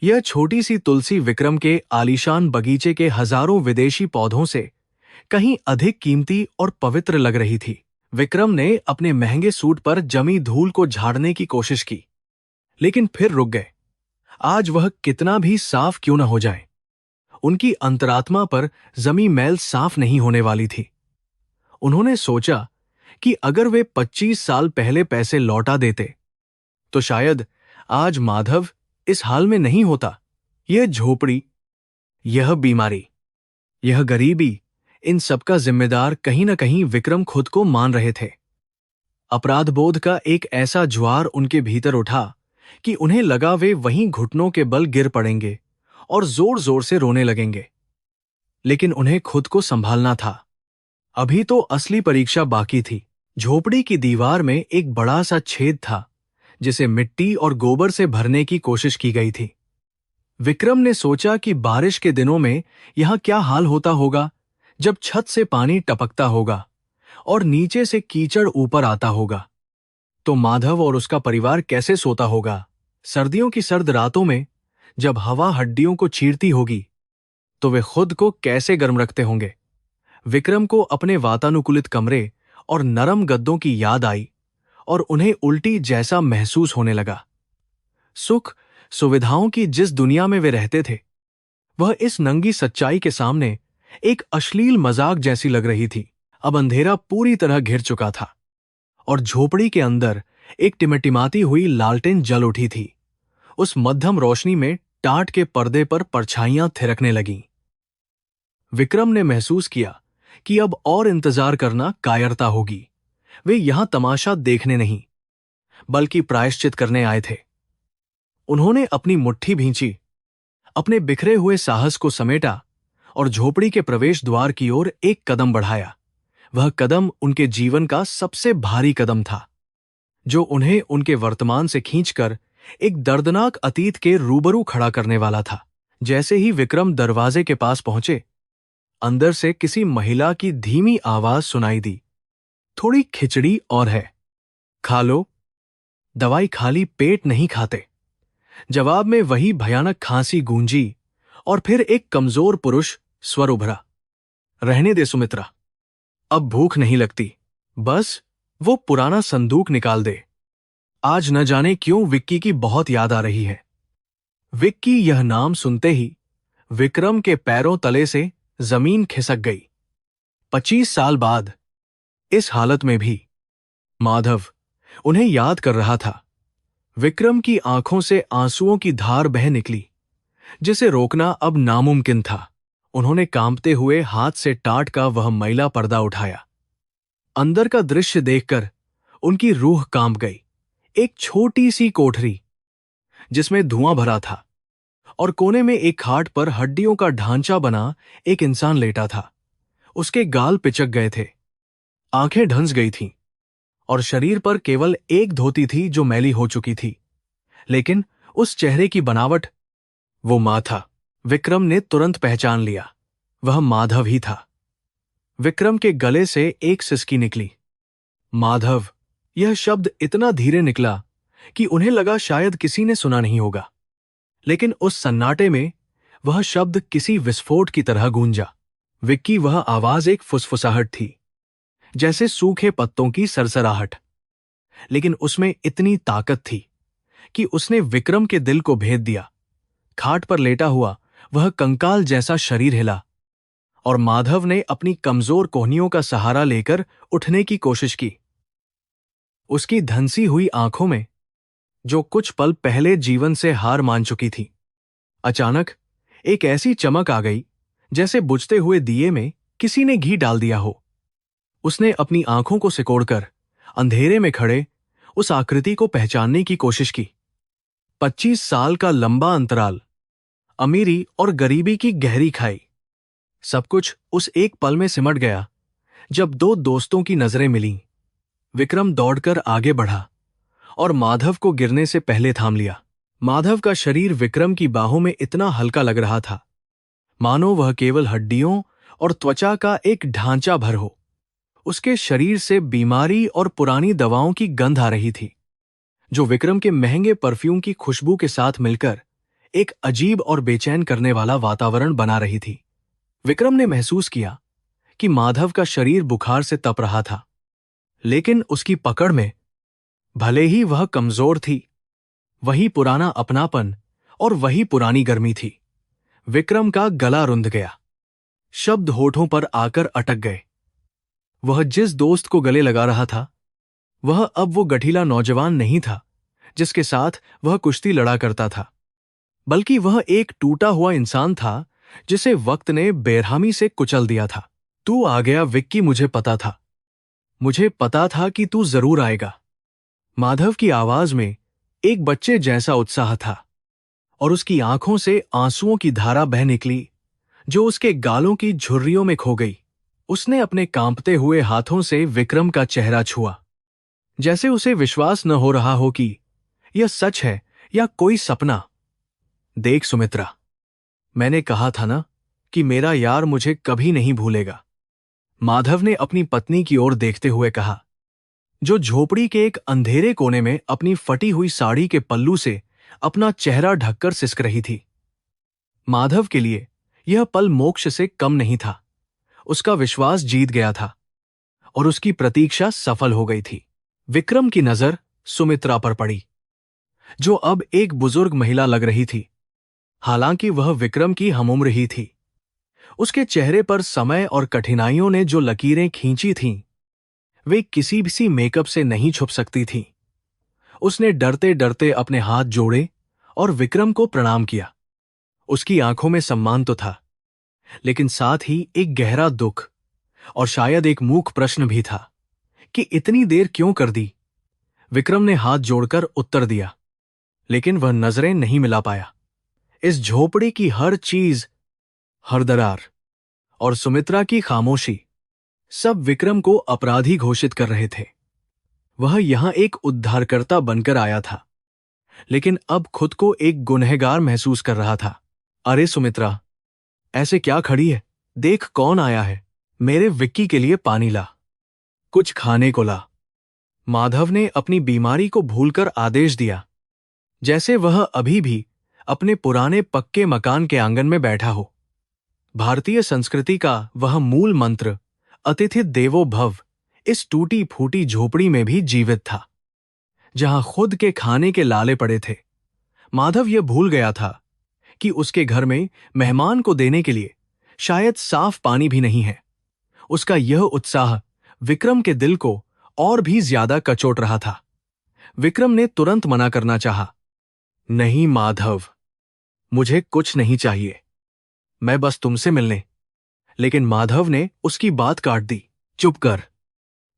यह छोटी सी तुलसी विक्रम के आलीशान बगीचे के हजारों विदेशी पौधों से कहीं अधिक कीमती और पवित्र लग रही थी। विक्रम ने अपने महंगे सूट पर जमी धूल को झाड़ने की कोशिश की, लेकिन फिर रुक गए। आज वह कितना भी साफ क्यों न हो जाए, उनकी अंतरात्मा पर जमी मैल साफ नहीं होने वाली थी। उन्होंने सोचा कि अगर वे 25 साल पहले पैसे लौटा देते तो शायद आज माधव इस हाल में नहीं होता। यह झोपड़ी, यह बीमारी, यह गरीबी, इन सबका जिम्मेदार कहीं न कहीं विक्रम खुद को मान रहे थे। अपराधबोध का एक ऐसा ज्वार उनके भीतर उठा कि उन्हें लगा वे वहीं घुटनों के बल गिर पड़ेंगे और जोर जोर से रोने लगेंगे। लेकिन उन्हें खुद को संभालना था। अभी तो असली परीक्षा बाकी थी। झोपड़ी की दीवार में एक बड़ा सा छेद था जिसे मिट्टी और गोबर से भरने की कोशिश की गई थी। विक्रम ने सोचा कि बारिश के दिनों में यहां क्या हाल होता होगा, जब छत से पानी टपकता होगा और नीचे से कीचड़ ऊपर आता होगा। तो माधव और उसका परिवार कैसे सोता होगा? सर्दियों की सर्द रातों में जब हवा हड्डियों को चीरती होगी, तो वे खुद को कैसे गर्म रखते होंगे? विक्रम को अपने वातानुकूलित कमरे और नरम गद्दों की याद आई और उन्हें उल्टी जैसा महसूस होने लगा। सुख सुविधाओं की जिस दुनिया में वे रहते थे, वह इस नंगी सच्चाई के सामने एक अश्लील मजाक जैसी लग रही थी। अब अंधेरा पूरी तरह घिर चुका था और झोपड़ी के अंदर एक टिमटिमाती हुई लालटेन जल उठी थी। उस मध्यम रोशनी में टाट के पर्दे पर परछाइयां थिरकने लगीं। विक्रम ने महसूस किया कि अब और इंतजार करना कायरता होगी। वे यहां तमाशा देखने नहीं, बल्कि प्रायश्चित करने आए थे। उन्होंने अपनी मुट्ठी भींची, अपने बिखरे हुए साहस को समेटा और झोपड़ी के प्रवेश द्वार की ओर एक कदम बढ़ाया। वह कदम उनके जीवन का सबसे भारी कदम था, जो उन्हें उनके वर्तमान से खींचकर एक दर्दनाक अतीत के रूबरू खड़ा करने वाला था। जैसे ही विक्रम दरवाजे के पास पहुंचे, अंदर से किसी महिला की धीमी आवाज सुनाई दी, थोड़ी खिचड़ी और है, खा लो, दवाई खाली पेट नहीं खाते। जवाब में वही भयानक खांसी गूंजी और फिर एक कमजोर पुरुष स्वर उभरा, रहने दे सुमित्रा, अब भूख नहीं लगती, बस वो पुराना संदूक निकाल दे। आज न जाने क्यों विक्की की बहुत याद आ रही है। विक्की यह नाम सुनते ही विक्रम के पैरों तले से जमीन खिसक गई। 25 साल बाद इस हालत में भी माधव उन्हें याद कर रहा था। विक्रम की आंखों से आंसुओं की धार बह निकली, जिसे रोकना अब नामुमकिन था। उन्होंने कांपते हुए हाथ से टाट का वह मैला पर्दा उठाया। अंदर का दृश्य देखकर उनकी रूह कांप गई। एक छोटी सी कोठरी जिसमें धुआं भरा था और कोने में एक खाट पर हड्डियों का ढांचा बना एक इंसान लेटा था। उसके गाल पिचक गए थे, आंखें ढंस गई थीं और शरीर पर केवल एक धोती थी जो मैली हो चुकी थी। लेकिन उस चेहरे की बनावट, वो मां था। विक्रम ने तुरंत पहचान लिया, वह माधव ही था। विक्रम के गले से एक सिसकी निकली, माधव। यह शब्द इतना धीरे निकला कि उन्हें लगा शायद किसी ने सुना नहीं होगा। लेकिन उस सन्नाटे में वह शब्द किसी विस्फोट की तरह गूंजा। विक्की, वह आवाज एक फुसफुसाहट थी, जैसे सूखे पत्तों की सरसराहट। लेकिन उसमें इतनी ताकत थी कि उसने विक्रम के दिल को भेद दिया। खाट पर लेटा हुआ वह कंकाल जैसा शरीर हिला और माधव ने अपनी कमजोर कोहनियों का सहारा लेकर उठने की कोशिश की। उसकी धंसी हुई आंखों में, जो कुछ पल पहले जीवन से हार मान चुकी थी, अचानक एक ऐसी चमक आ गई जैसे बुझते हुए दिए में किसी ने घी डाल दिया हो। उसने अपनी आंखों को सिकोड़कर अंधेरे में खड़े उस आकृति को पहचानने की कोशिश की। 25 साल का लंबा अंतराल, अमीरी और गरीबी की गहरी खाई, सब कुछ उस एक पल में सिमट गया जब दो दोस्तों की नजरें मिलीं। विक्रम दौड़कर आगे बढ़ा और माधव को गिरने से पहले थाम लिया। माधव का शरीर विक्रम की बाहों में इतना हल्का लग रहा था, मानो वह केवल हड्डियों और त्वचा का एक ढांचा भर हो। उसके शरीर से बीमारी और पुरानी दवाओं की गंध आ रही थी, जो विक्रम के महंगे परफ्यूम की खुशबू के साथ मिलकर एक अजीब और बेचैन करने वाला वातावरण बना रही थी। विक्रम ने महसूस किया कि माधव का शरीर बुखार से तप रहा था, लेकिन उसकी पकड़ में, भले ही वह कमजोर थी, वही पुराना अपनापन और वही पुरानी गर्मी थी। विक्रम का गला रुंध गया, शब्द होठों पर आकर अटक गए। वह जिस दोस्त को गले लगा रहा था, वह अब वो गठीला नौजवान नहीं था जिसके साथ वह कुश्ती लड़ा करता था, बल्कि वह एक टूटा हुआ इंसान था जिसे वक्त ने बेरहमी से कुचल दिया था। तू आ गया विक्की, मुझे पता था, मुझे पता था कि तू जरूर आएगा। माधव की आवाज में एक बच्चे जैसा उत्साह था और उसकी आंखों से आंसुओं की धारा बह निकली जो उसके गालों की झुर्रियों में खो गई। उसने अपने कांपते हुए हाथों से विक्रम का चेहरा छुआ, जैसे उसे विश्वास न हो रहा हो कि यह सच है या कोई सपना। देख सुमित्रा, मैंने कहा था ना कि मेरा यार मुझे कभी नहीं भूलेगा, माधव ने अपनी पत्नी की ओर देखते हुए कहा, जो झोपड़ी के एक अंधेरे कोने में अपनी फटी हुई साड़ी के पल्लू से अपना चेहरा ढककर सिसक रही थी। माधव के लिए यह पल मोक्ष से कम नहीं था। उसका विश्वास जीत गया था और उसकी प्रतीक्षा सफल हो गई थी। विक्रम की नजर सुमित्रा पर पड़ी, जो अब एक बुजुर्ग महिला लग रही थी। हालांकि वह विक्रम की हमउम्र ही थी, उसके चेहरे पर समय और कठिनाइयों ने जो लकीरें खींची थीं, वे किसी भी मेकअप से नहीं छुप सकती थीं। उसने डरते डरते अपने हाथ जोड़े और विक्रम को प्रणाम किया। उसकी आंखों में सम्मान तो था, लेकिन साथ ही एक गहरा दुख और शायद एक मूक प्रश्न भी था कि इतनी देर क्यों कर दी। विक्रम ने हाथ जोड़कर उत्तर दिया, लेकिन वह नजरें नहीं मिला पाया। इस झोपड़ी की हर चीज, हर दरार और सुमित्रा की खामोशी, सब विक्रम को अपराधी घोषित कर रहे थे। वह यहां एक उद्धारकर्ता बनकर आया था, लेकिन अब खुद को एक गुनहगार महसूस कर रहा था। अरे सुमित्रा, ऐसे क्या खड़ी है? देख कौन आया है। मेरे विक्की के लिए पानी ला, कुछ खाने को ला। माधव ने अपनी बीमारी को भूलकर आदेश दिया, जैसे वह अभी भी अपने पुराने पक्के मकान के आंगन में बैठा हो। भारतीय संस्कृति का वह मूल मंत्र, अतिथि देवो भव, इस टूटी फूटी झोपड़ी में भी जीवित था, जहां खुद के खाने के लाले पड़े थे। माधव यह भूल गया था कि उसके घर में मेहमान को देने के लिए शायद साफ पानी भी नहीं है। उसका यह उत्साह विक्रम के दिल को और भी ज्यादा कचोट रहा था। विक्रम ने तुरंत मना करना चाहा, नहीं माधव, मुझे कुछ नहीं चाहिए, मैं बस तुमसे मिलने। लेकिन माधव ने उसकी बात काट दी। चुप कर,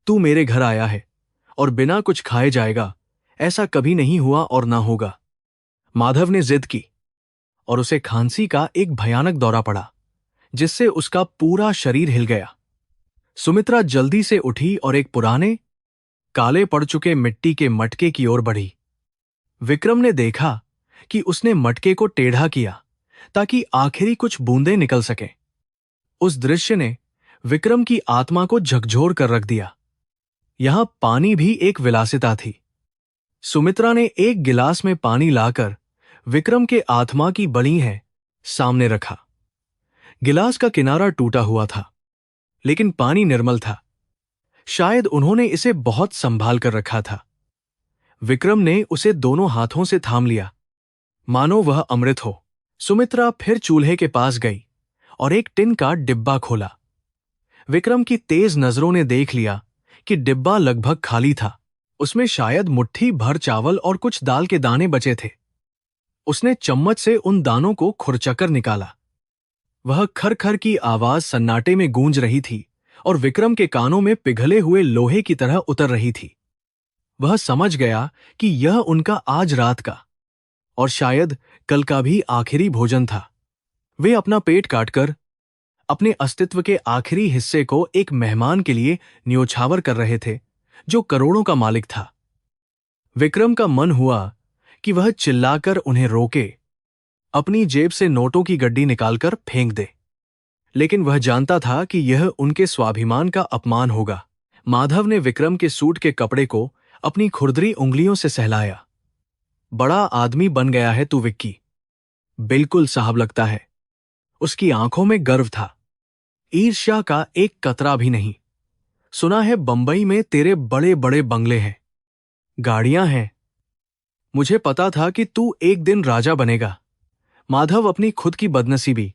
तू मेरे घर आया है और बिना कुछ खाए जाएगा, ऐसा कभी नहीं हुआ और ना होगा। माधव ने जिद की और उसे खांसी का एक भयानक दौरा पड़ा, जिससे उसका पूरा शरीर हिल गया। सुमित्रा जल्दी से उठी और एक पुराने काले पड़ चुके मिट्टी के मटके की ओर बढ़ी। विक्रम ने देखा कि उसने मटके को टेढ़ा किया ताकि आखिरी कुछ बूंदें निकल सकें। उस दृश्य ने विक्रम की आत्मा को झकझोर कर रख दिया। यहां पानी भी एक विलासिता थी। सुमित्रा ने एक गिलास में पानी लाकर विक्रम के आत्मा की बलि है सामने रखा। गिलास का किनारा टूटा हुआ था, लेकिन पानी निर्मल था। शायद उन्होंने इसे बहुत संभाल कर रखा था। विक्रम ने उसे दोनों हाथों से थाम लिया, मानो वह अमृत हो। सुमित्रा फिर चूल्हे के पास गई और एक टिन का डिब्बा खोला। विक्रम की तेज नजरों ने देख लिया कि डिब्बा लगभग खाली था। उसमें शायद मुट्ठी भर चावल और कुछ दाल के दाने बचे थे। उसने चम्मच से उन दानों को खुरचकर निकाला। वह खर-खर की आवाज सन्नाटे में गूंज रही थी और विक्रम के कानों में पिघले हुए लोहे की तरह उतर रही थी। वह समझ गया कि यह उनका आज रात का और शायद कल का भी आखिरी भोजन था। वे अपना पेट काटकर अपने अस्तित्व के आखिरी हिस्से को एक मेहमान के लिए न्योछावर कर रहे थे, जो करोड़ों का मालिक था। विक्रम का मन हुआ कि वह चिल्लाकर उन्हें रोके, अपनी जेब से नोटों की गड्डी निकालकर फेंक दे, लेकिन वह जानता था कि यह उनके स्वाभिमान का अपमान होगा। माधव ने विक्रम के सूट के कपड़े को अपनी खुरदरी उंगलियों से सहलाया। बड़ा आदमी बन गया है तू विक्की, बिल्कुल साहब लगता है। उसकी आंखों में गर्व था, ईर्ष्या का एक कतरा भी नहीं। सुना है बंबई में तेरे बड़े बड़े बंगले हैं, गाड़ियां हैं। मुझे पता था कि तू एक दिन राजा बनेगा। माधव अपनी खुद की बदनसीबी,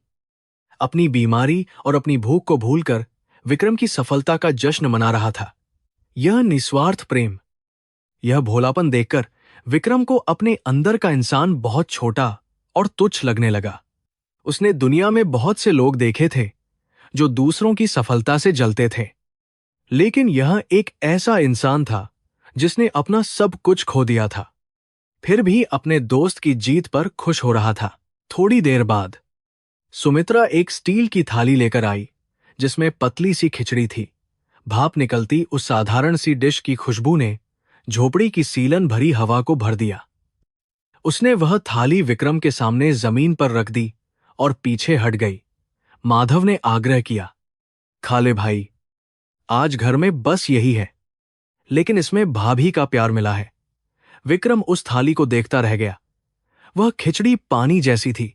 अपनी बीमारी और अपनी भूख को भूलकर विक्रम की सफलता का जश्न मना रहा था। यह निस्वार्थ प्रेम, यह भोलापन देखकर विक्रम को अपने अंदर का इंसान बहुत छोटा और तुच्छ लगने लगा। उसने दुनिया में बहुत से लोग देखे थे जो दूसरों की सफलता से जलते थे, लेकिन यह एक ऐसा इंसान था जिसने अपना सब कुछ खो दिया था, फिर भी अपने दोस्त की जीत पर खुश हो रहा था। थोड़ी देर बाद सुमित्रा एक स्टील की थाली लेकर आई जिसमें पतली सी खिचड़ी थी। भाप निकलती उस साधारण सी डिश की खुशबू ने झोपड़ी की सीलन भरी हवा को भर दिया। उसने वह थाली विक्रम के सामने जमीन पर रख दी और पीछे हट गई। माधव ने आग्रह किया, खा ले भाई, आज घर में बस यही है, लेकिन इसमें भाभी का प्यार मिला है। विक्रम उस थाली को देखता रह गया। वह खिचड़ी पानी जैसी थी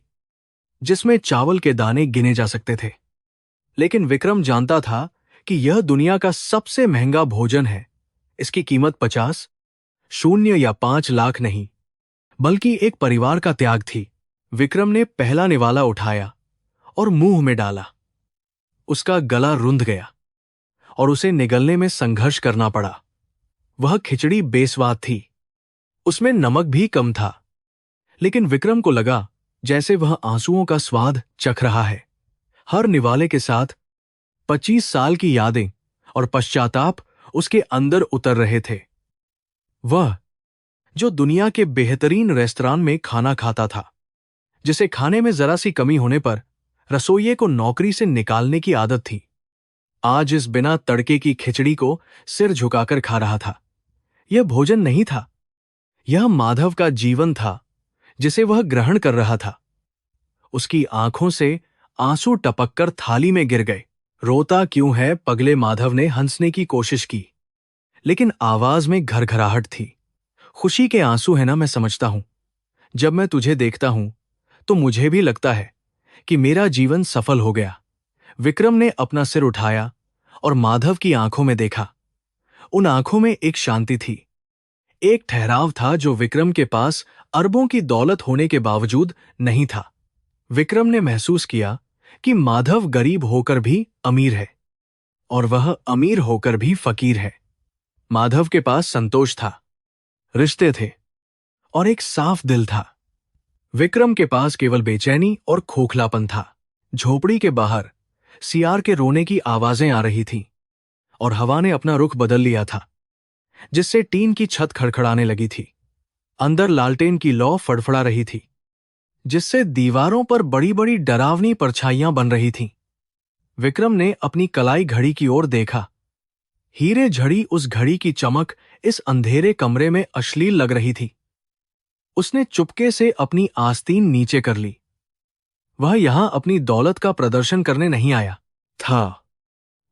जिसमें चावल के दाने गिने जा सकते थे, लेकिन विक्रम जानता था कि यह दुनिया का सबसे महंगा भोजन है। इसकी कीमत 50, 0 या 5 लाख नहीं, बल्कि एक परिवार का त्याग थी। विक्रम ने पहला निवाला उठाया और मुंह में डाला। उसका गला रुंध गया और उसे निगलने में संघर्ष करना पड़ा। वह खिचड़ी बेस्वाद थी, उसमें नमक भी कम था, लेकिन विक्रम को लगा जैसे वह आंसुओं का स्वाद चख रहा है। हर निवाले के साथ 25 साल की यादें और पश्चाताप उसके अंदर उतर रहे थे। वह जो दुनिया के बेहतरीन रेस्तरां में खाना खाता था, जिसे खाने में जरा सी कमी होने पर रसोइये को नौकरी से निकालने की आदत थी, आज इस बिना तड़के की खिचड़ी को सिर झुकाकर खा रहा था। यह भोजन नहीं था, यह माधव का जीवन था जिसे वह ग्रहण कर रहा था। उसकी आंखों से आंसू टपककर थाली में गिर गए। रोता क्यों है पगले, माधव ने हंसने की कोशिश की, लेकिन आवाज में घरघराहट थी। खुशी के आंसू है ना, मैं समझता हूं। जब मैं तुझे देखता हूं तो मुझे भी लगता है कि मेरा जीवन सफल हो गया। विक्रम ने अपना सिर उठाया और माधव की आंखों में देखा। उन आंखों में एक शांति थी, एक ठहराव था जो विक्रम के पास अरबों की दौलत होने के बावजूद नहीं था। विक्रम ने महसूस किया कि माधव गरीब होकर भी अमीर है और वह अमीर होकर भी फकीर है। माधव के पास संतोष था, रिश्ते थे और एक साफ दिल था। विक्रम के पास केवल बेचैनी और खोखलापन था। झोपड़ी के बाहर सियार के रोने की आवाजें आ रही थीं और हवा ने अपना रुख बदल लिया था, जिससे टीन की छत खड़खड़ाने लगी थी। अंदर लालटेन की लौ फड़फड़ा रही थी, जिससे दीवारों पर बड़ी बड़ी डरावनी परछाइयां बन रही थीं। विक्रम ने अपनी कलाई घड़ी की ओर देखा। हीरे झड़ी उस घड़ी की चमक इस अंधेरे कमरे में अश्लील लग रही थी। उसने चुपके से अपनी आस्तीन नीचे कर ली। वह यहां अपनी दौलत का प्रदर्शन करने नहीं आया था,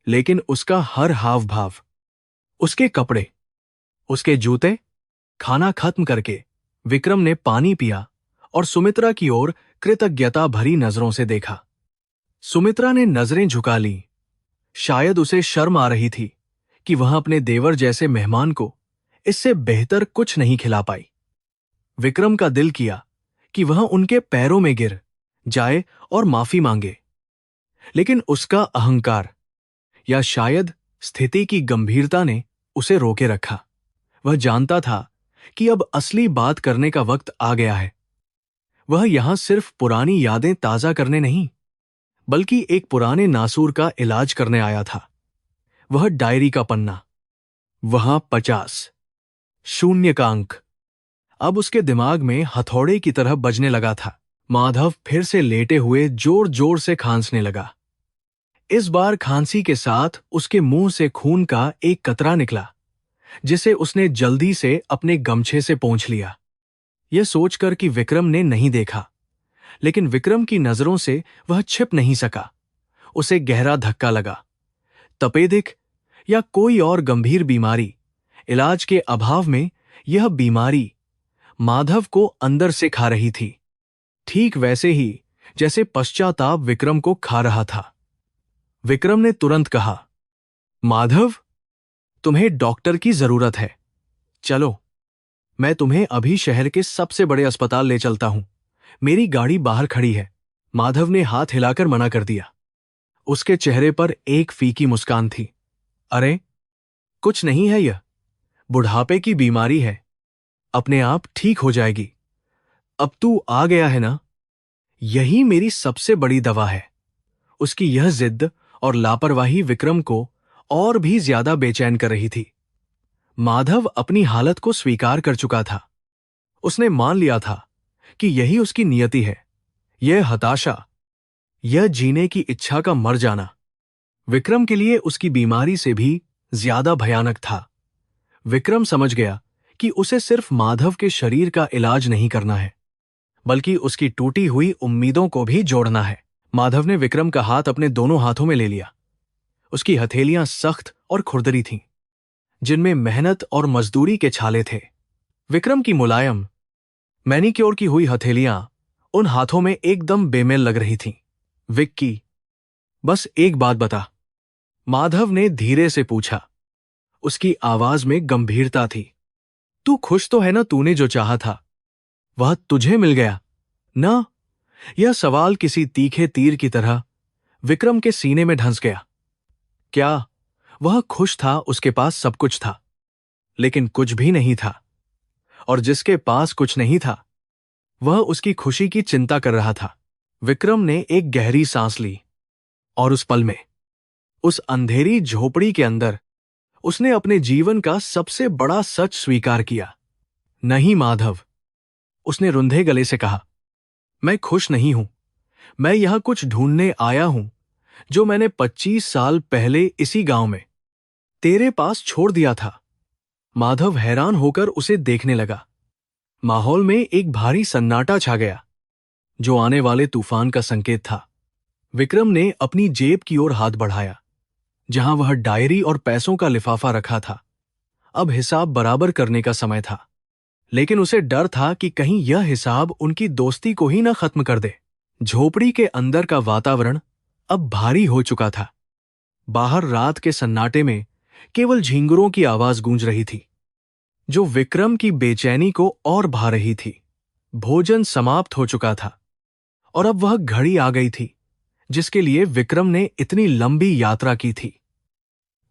लेकिन उसका हर हाव भाव, उसके कपड़े, उसके जूते। खाना खत्म करके विक्रम ने पानी पिया और सुमित्रा की ओर कृतज्ञता भरी नजरों से देखा। सुमित्रा ने नजरें झुका लीं। शायद उसे शर्म आ रही थी कि वह अपने देवर जैसे मेहमान को इससे बेहतर कुछ नहीं खिला पाई। विक्रम का दिल किया कि वह उनके पैरों में गिर जाए और माफी मांगे, लेकिन उसका अहंकार या शायद स्थिति की गंभीरता ने उसे रोके रखा। वह जानता था कि अब असली बात करने का वक्त आ गया है। वह यहां सिर्फ पुरानी यादें ताजा करने नहीं, बल्कि एक पुराने नासूर का इलाज करने आया था। वह डायरी का पन्ना, वहां 50, 0 का अंक अब उसके दिमाग में हथौड़े की तरह बजने लगा था। माधव फिर से लेटे हुए जोर जोर से खांसने लगा। इस बार खांसी के साथ उसके मुंह से खून का एक कतरा निकला, जिसे उसने जल्दी से अपने गमछे से पोंछ लिया। यह सोचकर कि विक्रम ने नहीं देखा, लेकिन विक्रम की नजरों से वह छिप नहीं सका। उसे गहरा धक्का लगा। तपेदिक या कोई और गंभीर बीमारी, इलाज के अभाव में यह बीमारी माधव को अंदर से खा रही थी, ठीक वैसे ही जैसे पश्चाताप विक्रम को खा रहा था। विक्रम ने तुरंत कहा, माधव, तुम्हें डॉक्टर की जरूरत है। चलो, मैं तुम्हें अभी शहर के सबसे बड़े अस्पताल ले चलता हूं। मेरी गाड़ी बाहर खड़ी है। माधव ने हाथ हिलाकर मना कर दिया। उसके चेहरे पर एक फीकी मुस्कान थी। अरे, कुछ नहीं है, यह बुढ़ापे की बीमारी है, अपने आप ठीक हो जाएगी। अब तू आ गया है ना, यही मेरी सबसे बड़ी दवा है। उसकी यह जिद और लापरवाही विक्रम को और भी ज्यादा बेचैन कर रही थी। माधव अपनी हालत को स्वीकार कर चुका था। उसने मान लिया था कि यही उसकी नियति है। यह हताशा, यह जीने की इच्छा का मर जाना विक्रम के लिए उसकी बीमारी से भी ज्यादा भयानक था। विक्रम समझ गया कि उसे सिर्फ माधव के शरीर का इलाज नहीं करना है, बल्कि उसकी टूटी हुई उम्मीदों को भी जोड़ना है। माधव ने विक्रम का हाथ अपने दोनों हाथों में ले लिया। उसकी हथेलियां सख्त और खुरदरी थीं, जिनमें मेहनत और मजदूरी के छाले थे। विक्रम की मुलायम, मैनीक्योर की हुई हथेलियां उन हाथों में एकदम बेमेल लग रही थीं। विक्की, बस एक बात बता, माधव ने धीरे से पूछा। उसकी आवाज में गंभीरता थी। तू खुश तो है ना? तूने जो चाहा था वह तुझे मिल गया ना? यह सवाल किसी तीखे तीर की तरह विक्रम के सीने में धंस गया। क्या वह खुश था? उसके पास सब कुछ था, लेकिन कुछ भी नहीं था। और जिसके पास कुछ नहीं था, वह उसकी खुशी की चिंता कर रहा था। विक्रम ने एक गहरी सांस ली, और उस पल में, उस अंधेरी झोपड़ी के अंदर, उसने अपने जीवन का सबसे बड़ा सच स्वीकार किया। नहीं माधव, उसने रुंधे गले से कहा, मैं खुश नहीं हूं। मैं यहां कुछ ढूंढने आया हूं जो मैंने 25 साल पहले इसी गांव में तेरे पास छोड़ दिया था। माधव हैरान होकर उसे देखने लगा। माहौल में एक भारी सन्नाटा छा गया, जो आने वाले तूफान का संकेत था। विक्रम ने अपनी जेब की ओर हाथ बढ़ाया, जहां वह डायरी और पैसों का लिफाफा रखा था। अब हिसाब बराबर करने का समय था, लेकिन उसे डर था कि कहीं यह हिसाब उनकी दोस्ती को ही न खत्म कर दे। झोपड़ी के अंदर का वातावरण अब भारी हो चुका था। बाहर रात के सन्नाटे में केवल झींगुरों की आवाज गूंज रही थी, जो विक्रम की बेचैनी को और भा रही थी। भोजन समाप्त हो चुका था, और अब वह घड़ी आ गई थी जिसके लिए विक्रम ने इतनी लंबी यात्रा की थी।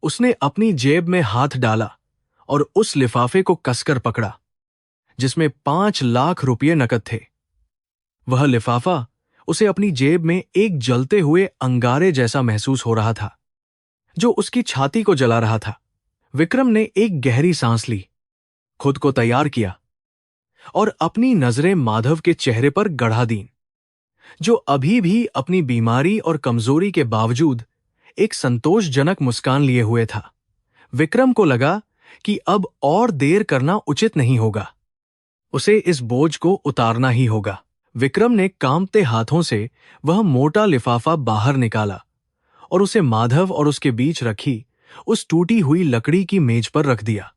उसने अपनी जेब में हाथ डाला और उस लिफाफे को कसकर पकड़ा, जिसमें 5 लाख रुपये नकद थे। वह लिफाफा उसे अपनी जेब में एक जलते हुए अंगारे जैसा महसूस हो रहा था, जो उसकी छाती को जला रहा था। विक्रम ने एक गहरी सांस ली, खुद को तैयार किया, और अपनी नजरें माधव के चेहरे पर गड़ा दीं, जो अभी भी अपनी बीमारी और कमजोरी के बावजूद एक संतोषजनक मुस्कान लिए हुए था। विक्रम को लगा कि अब और देर करना उचित नहीं होगा। उसे इस बोझ को उतारना ही होगा। विक्रम ने कांपते हाथों से वह मोटा लिफाफा बाहर निकाला और उसे माधव और उसके बीच रखी उस टूटी हुई लकड़ी की मेज पर रख दिया।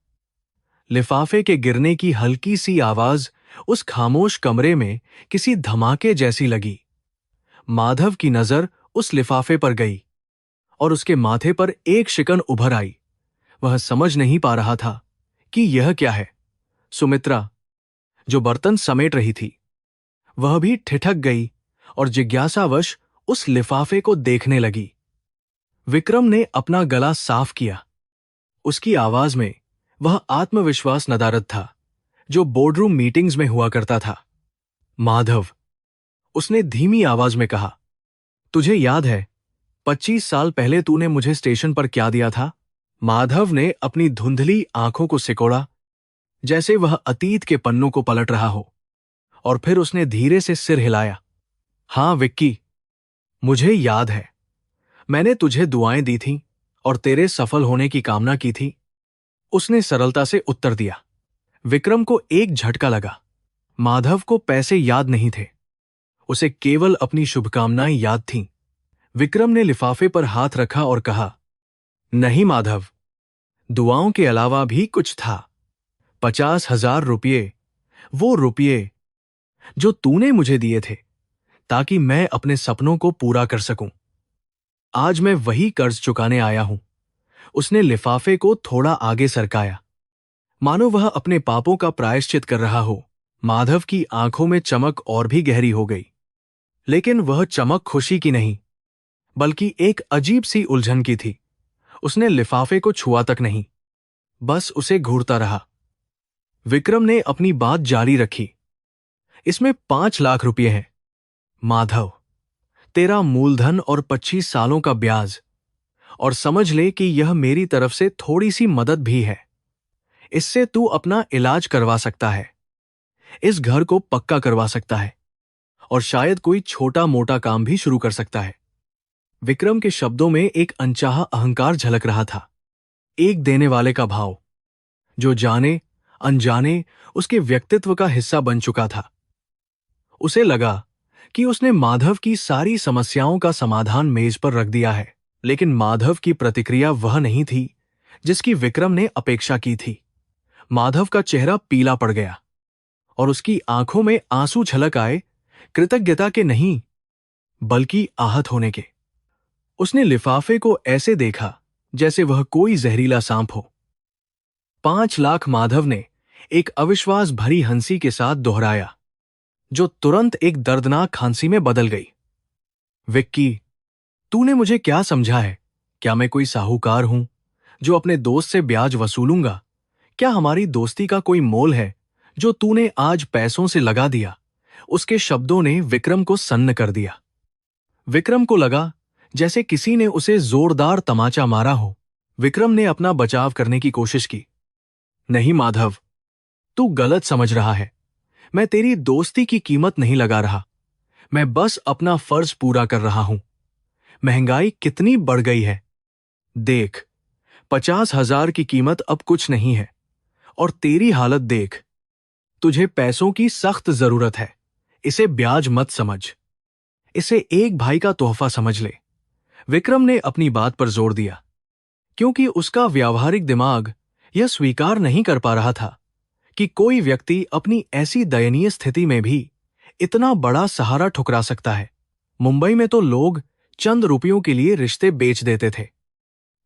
लिफाफे के गिरने की हल्की सी आवाज उस खामोश कमरे में किसी धमाके जैसी लगी। माधव की नजर उस लिफाफे पर गई, और उसके माथे पर एक शिकन उभर आई। वह समझ नहीं पा रहा था कि यह क्या है। सुमित्रा, जो बर्तन समेट रही थी, वह भी ठिठक गई और जिज्ञासावश उस लिफाफे को देखने लगी। विक्रम ने अपना गला साफ किया। उसकी आवाज में वह आत्मविश्वास नदारद था जो बोर्डरूम मीटिंग्स में हुआ करता था। माधव, उसने धीमी आवाज में कहा, तुझे याद है 25 साल पहले तूने मुझे स्टेशन पर क्या दिया था? माधव ने अपनी धुंधली आंखों को सिकोड़ा, जैसे वह अतीत के पन्नों को पलट रहा हो, और फिर उसने धीरे से सिर हिलाया। हां विक्की, मुझे याद है। मैंने तुझे दुआएं दी थीं और तेरे सफल होने की कामना की थी, उसने सरलता से उत्तर दिया। विक्रम को एक झटका लगा। माधव को पैसे याद नहीं थे, उसे केवल अपनी शुभकामनाएं याद थीं। विक्रम ने लिफाफे पर हाथ रखा और कहा, नहीं माधव, दुआओं के अलावा भी कुछ था। 50,000 रुपये, वो रुपये जो तूने मुझे दिए थे ताकि मैं अपने सपनों को पूरा कर सकूं। आज मैं वही कर्ज चुकाने आया हूं। उसने लिफाफे को थोड़ा आगे सरकाया, मानो वह अपने पापों का प्रायश्चित कर रहा हो। माधव की आंखों में चमक और भी गहरी हो गई, लेकिन वह चमक खुशी की नहीं, बल्कि एक अजीब सी उलझन की थी। उसने लिफाफे को छुआ तक नहीं, बस उसे घूरता रहा। विक्रम ने अपनी बात जारी रखी, इसमें 5 लाख रुपये हैं माधव, तेरा मूलधन और 25 सालों का ब्याज, और समझ ले कि यह मेरी तरफ से थोड़ी सी मदद भी है। इससे तू अपना इलाज करवा सकता है, इस घर को पक्का करवा सकता है, और शायद कोई छोटा मोटा काम भी शुरू कर सकता है। विक्रम के शब्दों में एक अनचाहा अहंकार झलक रहा था, एक देने वाले का भाव जो जाने अनजाने उसके व्यक्तित्व का हिस्सा बन चुका था। उसे लगा कि उसने माधव की सारी समस्याओं का समाधान मेज पर रख दिया है, लेकिन माधव की प्रतिक्रिया वह नहीं थी जिसकी विक्रम ने अपेक्षा की थी। माधव का चेहरा पीला पड़ गया और उसकी आंखों में आंसू छलक आए, कृतज्ञता के नहीं बल्कि आहत होने के। उसने लिफाफे को ऐसे देखा जैसे वह कोई जहरीला सांप हो। 5 लाख, माधव ने एक अविश्वास भरी हंसी के साथ दोहराया, जो तुरंत एक दर्दनाक खांसी में बदल गई। विक्की, तूने मुझे क्या समझा है? क्या मैं कोई साहूकार हूं जो अपने दोस्त से ब्याज वसूलूंगा? क्या हमारी दोस्ती का कोई मोल है जो तूने आज पैसों से लगा दिया? उसके शब्दों ने विक्रम को सन्न कर दिया। विक्रम को लगा जैसे किसी ने उसे जोरदार तमाचा मारा हो। विक्रम ने अपना बचाव करने की कोशिश की। नहीं माधव, तू गलत समझ रहा है। मैं तेरी दोस्ती की कीमत नहीं लगा रहा। मैं बस अपना फर्ज पूरा कर रहा हूं। महंगाई कितनी बढ़ गई है। देख, 50,000 की कीमत अब कुछ नहीं है। और तेरी हालत देख, तुझे पैसों की सख्त जरूरत है। इसे ब्याज मत समझ, इसे एक भाई का तोहफा समझ ले। विक्रम ने अपनी बात पर जोर दिया, क्योंकि उसका व्यावहारिक दिमाग यह स्वीकार नहीं कर पा रहा था कि कोई व्यक्ति अपनी ऐसी दयनीय स्थिति में भी इतना बड़ा सहारा ठुकरा सकता है। मुंबई में तो लोग चंद रुपयों के लिए रिश्ते बेच देते थे,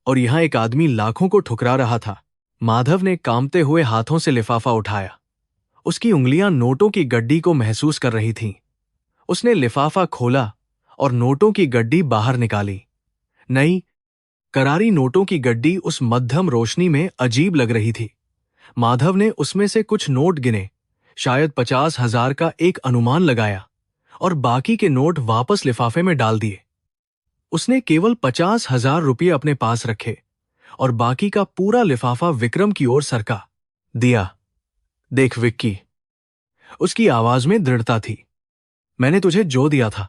और यहां एक आदमी लाखों को ठुकरा रहा था। माधव ने कांपते हुए हाथों से लिफाफा उठाया। उसकी उंगलियां नोटों की गड्डी को महसूस कर रही थीं। उसने लिफाफा खोला और नोटों की गड्डी बाहर निकाली। नई, करारी नोटों की गड्डी उस मध्यम रोशनी में अजीब लग रही थी। माधव ने उसमें से कुछ नोट गिने, शायद 50,000 का एक अनुमान लगाया, और बाकी के नोट वापस लिफाफे में डाल दिए। उसने केवल 50,000 रुपये अपने पास रखे और बाकी का पूरा लिफाफा विक्रम की ओर सरका दिया। देख विक्की, उसकी आवाज में दृढ़ता थी, मैंने तुझे जो दिया था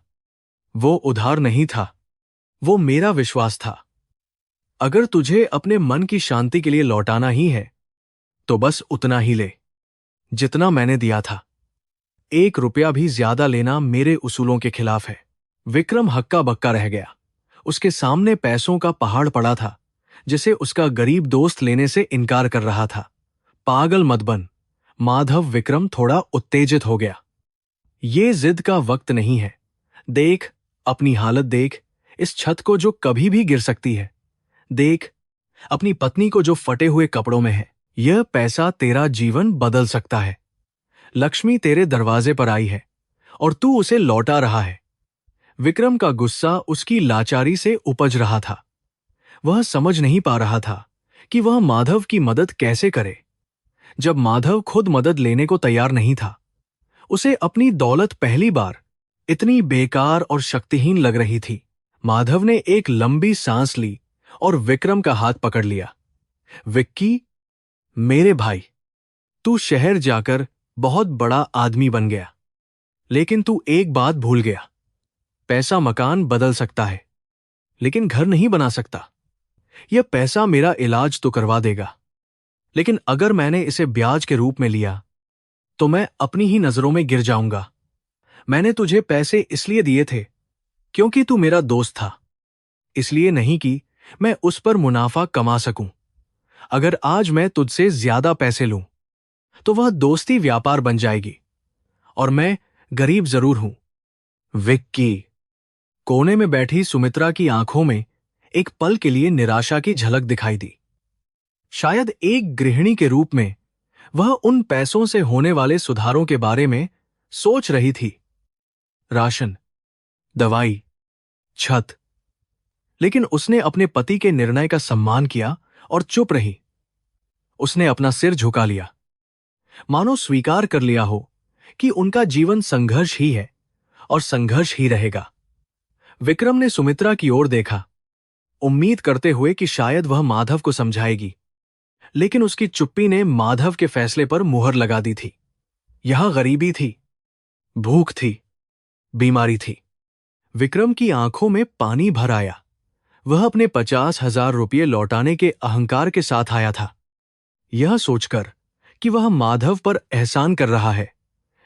वो उधार नहीं था, वो मेरा विश्वास था। अगर तुझे अपने मन की शांति के लिए लौटाना ही है तो बस उतना ही ले जितना मैंने दिया था। 1 रुपया भी ज्यादा लेना मेरे उसूलों के खिलाफ है। विक्रम हक्का बक्का रह गया। उसके सामने पैसों का पहाड़ पड़ा था जिसे उसका गरीब दोस्त लेने से इनकार कर रहा था। पागल मत बन माधव। विक्रम थोड़ा उत्तेजित हो गया। ये जिद का वक्त नहीं है। देख, अपनी हालत देख, इस छत को जो कभी भी गिर सकती है। देख, अपनी पत्नी को जो फटे हुए कपड़ों में है। यह पैसा तेरा जीवन बदल सकता है। लक्ष्मी तेरे दरवाजे पर आई है और तू उसे लौटा रहा है। विक्रम का गुस्सा उसकी लाचारी से उपज रहा था। वह समझ नहीं पा रहा था कि वह माधव की मदद कैसे करे, जब माधव खुद मदद लेने को तैयार नहीं था। उसे अपनी दौलत पहली बार इतनी बेकार और शक्तिहीन लग रही थी। माधव ने एक लंबी सांस ली और विक्रम का हाथ पकड़ लिया। विक्की, मेरे भाई, तू शहर जाकर बहुत बड़ा आदमी बन गया, लेकिन तू एक बात भूल गया। पैसा मकान बदल सकता है, लेकिन घर नहीं बना सकता। यह पैसा मेरा इलाज तो करवा देगा, लेकिन अगर मैंने इसे ब्याज के रूप में लिया तो मैं अपनी ही नजरों में गिर जाऊंगा। मैंने तुझे पैसे इसलिए दिए थे क्योंकि तू मेरा दोस्त था, इसलिए नहीं कि मैं उस पर मुनाफा कमा सकूं। अगर आज मैं तुझसे ज्यादा पैसे लूं तो वह दोस्ती व्यापार बन जाएगी, और मैं गरीब जरूर हूं। विक्की। कोने में बैठी सुमित्रा की आंखों में एक पल के लिए निराशा की झलक दिखाई दी। शायद एक गृहिणी के रूप में वह उन पैसों से होने वाले सुधारों के बारे में सोच रही थी। राशन, दवाई, छत। लेकिन उसने अपने पति के निर्णय का सम्मान किया और चुप रही। उसने अपना सिर झुका लिया, मानो स्वीकार कर लिया हो कि उनका जीवन संघर्ष ही है और संघर्ष ही रहेगा। विक्रम ने सुमित्रा की ओर देखा, उम्मीद करते हुए कि शायद वह माधव को समझाएगी, लेकिन उसकी चुप्पी ने माधव के फैसले पर मुहर लगा दी थी। यहां गरीबी थी, भूख थी, बीमारी थी। विक्रम की आंखों में पानी भर आया। वह अपने 50,000 रुपये लौटाने के अहंकार के साथ आया था, यह सोचकर कि वह माधव पर एहसान कर रहा है।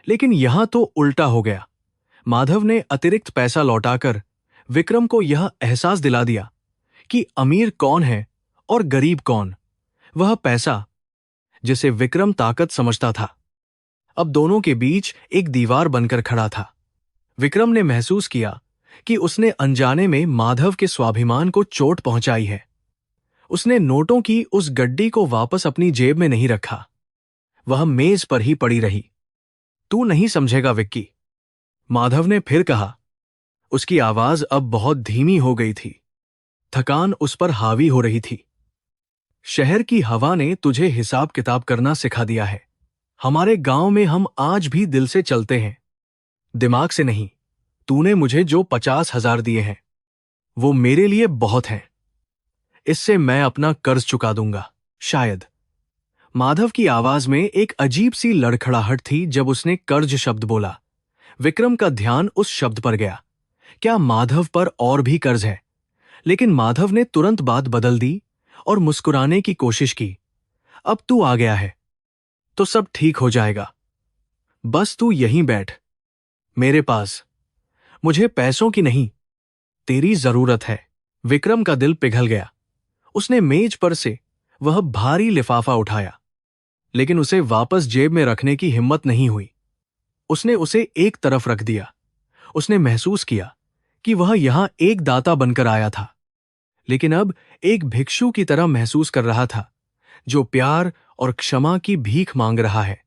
लेकिन यहां तो उल्टा हो गया। माधव ने अतिरिक्त पैसा लौटाकर विक्रम को यह एहसास दिला दिया कि अमीर कौन है और गरीब कौन। वह पैसा, जिसे विक्रम ताकत समझता था, अब दोनों के बीच एक दीवार बनकर खड़ा था। विक्रम ने महसूस किया कि उसने अनजाने में माधव के स्वाभिमान को चोट पहुंचाई है। उसने नोटों की उस गड्डी को वापस अपनी जेब में नहीं रखा, वह मेज पर ही पड़ी रही। तू नहीं समझेगा विक्की, माधव ने फिर कहा। उसकी आवाज अब बहुत धीमी हो गई थी। थकान उस पर हावी हो रही थी। शहर की हवा ने तुझे हिसाब किताब करना सिखा दिया है। हमारे गांव में हम आज भी दिल से चलते हैं, दिमाग से नहीं। तूने मुझे जो 50,000 दिए हैं वो मेरे लिए बहुत हैं। इससे मैं अपना कर्ज चुका दूंगा, शायद। माधव की आवाज में एक अजीब सी लड़खड़ाहट थी जब उसने कर्ज शब्द बोला। विक्रम का ध्यान उस शब्द पर गया। क्या माधव पर और भी कर्ज है? लेकिन माधव ने तुरंत बात बदल दी और मुस्कुराने की कोशिश की। अब तू आ गया है तो सब ठीक हो जाएगा। बस तू यहीं बैठ मेरे पास। मुझे पैसों की नहीं, तेरी जरूरत है। विक्रम का दिल पिघल गया। उसने मेज पर से वह भारी लिफाफा उठाया, लेकिन उसे वापस जेब में रखने की हिम्मत नहीं हुई। उसने उसे एक तरफ रख दिया। उसने महसूस किया कि वह यहां एक दाता बनकर आया था, लेकिन अब एक भिक्षु की तरह महसूस कर रहा था, जो प्यार और क्षमा की भीख मांग रहा है।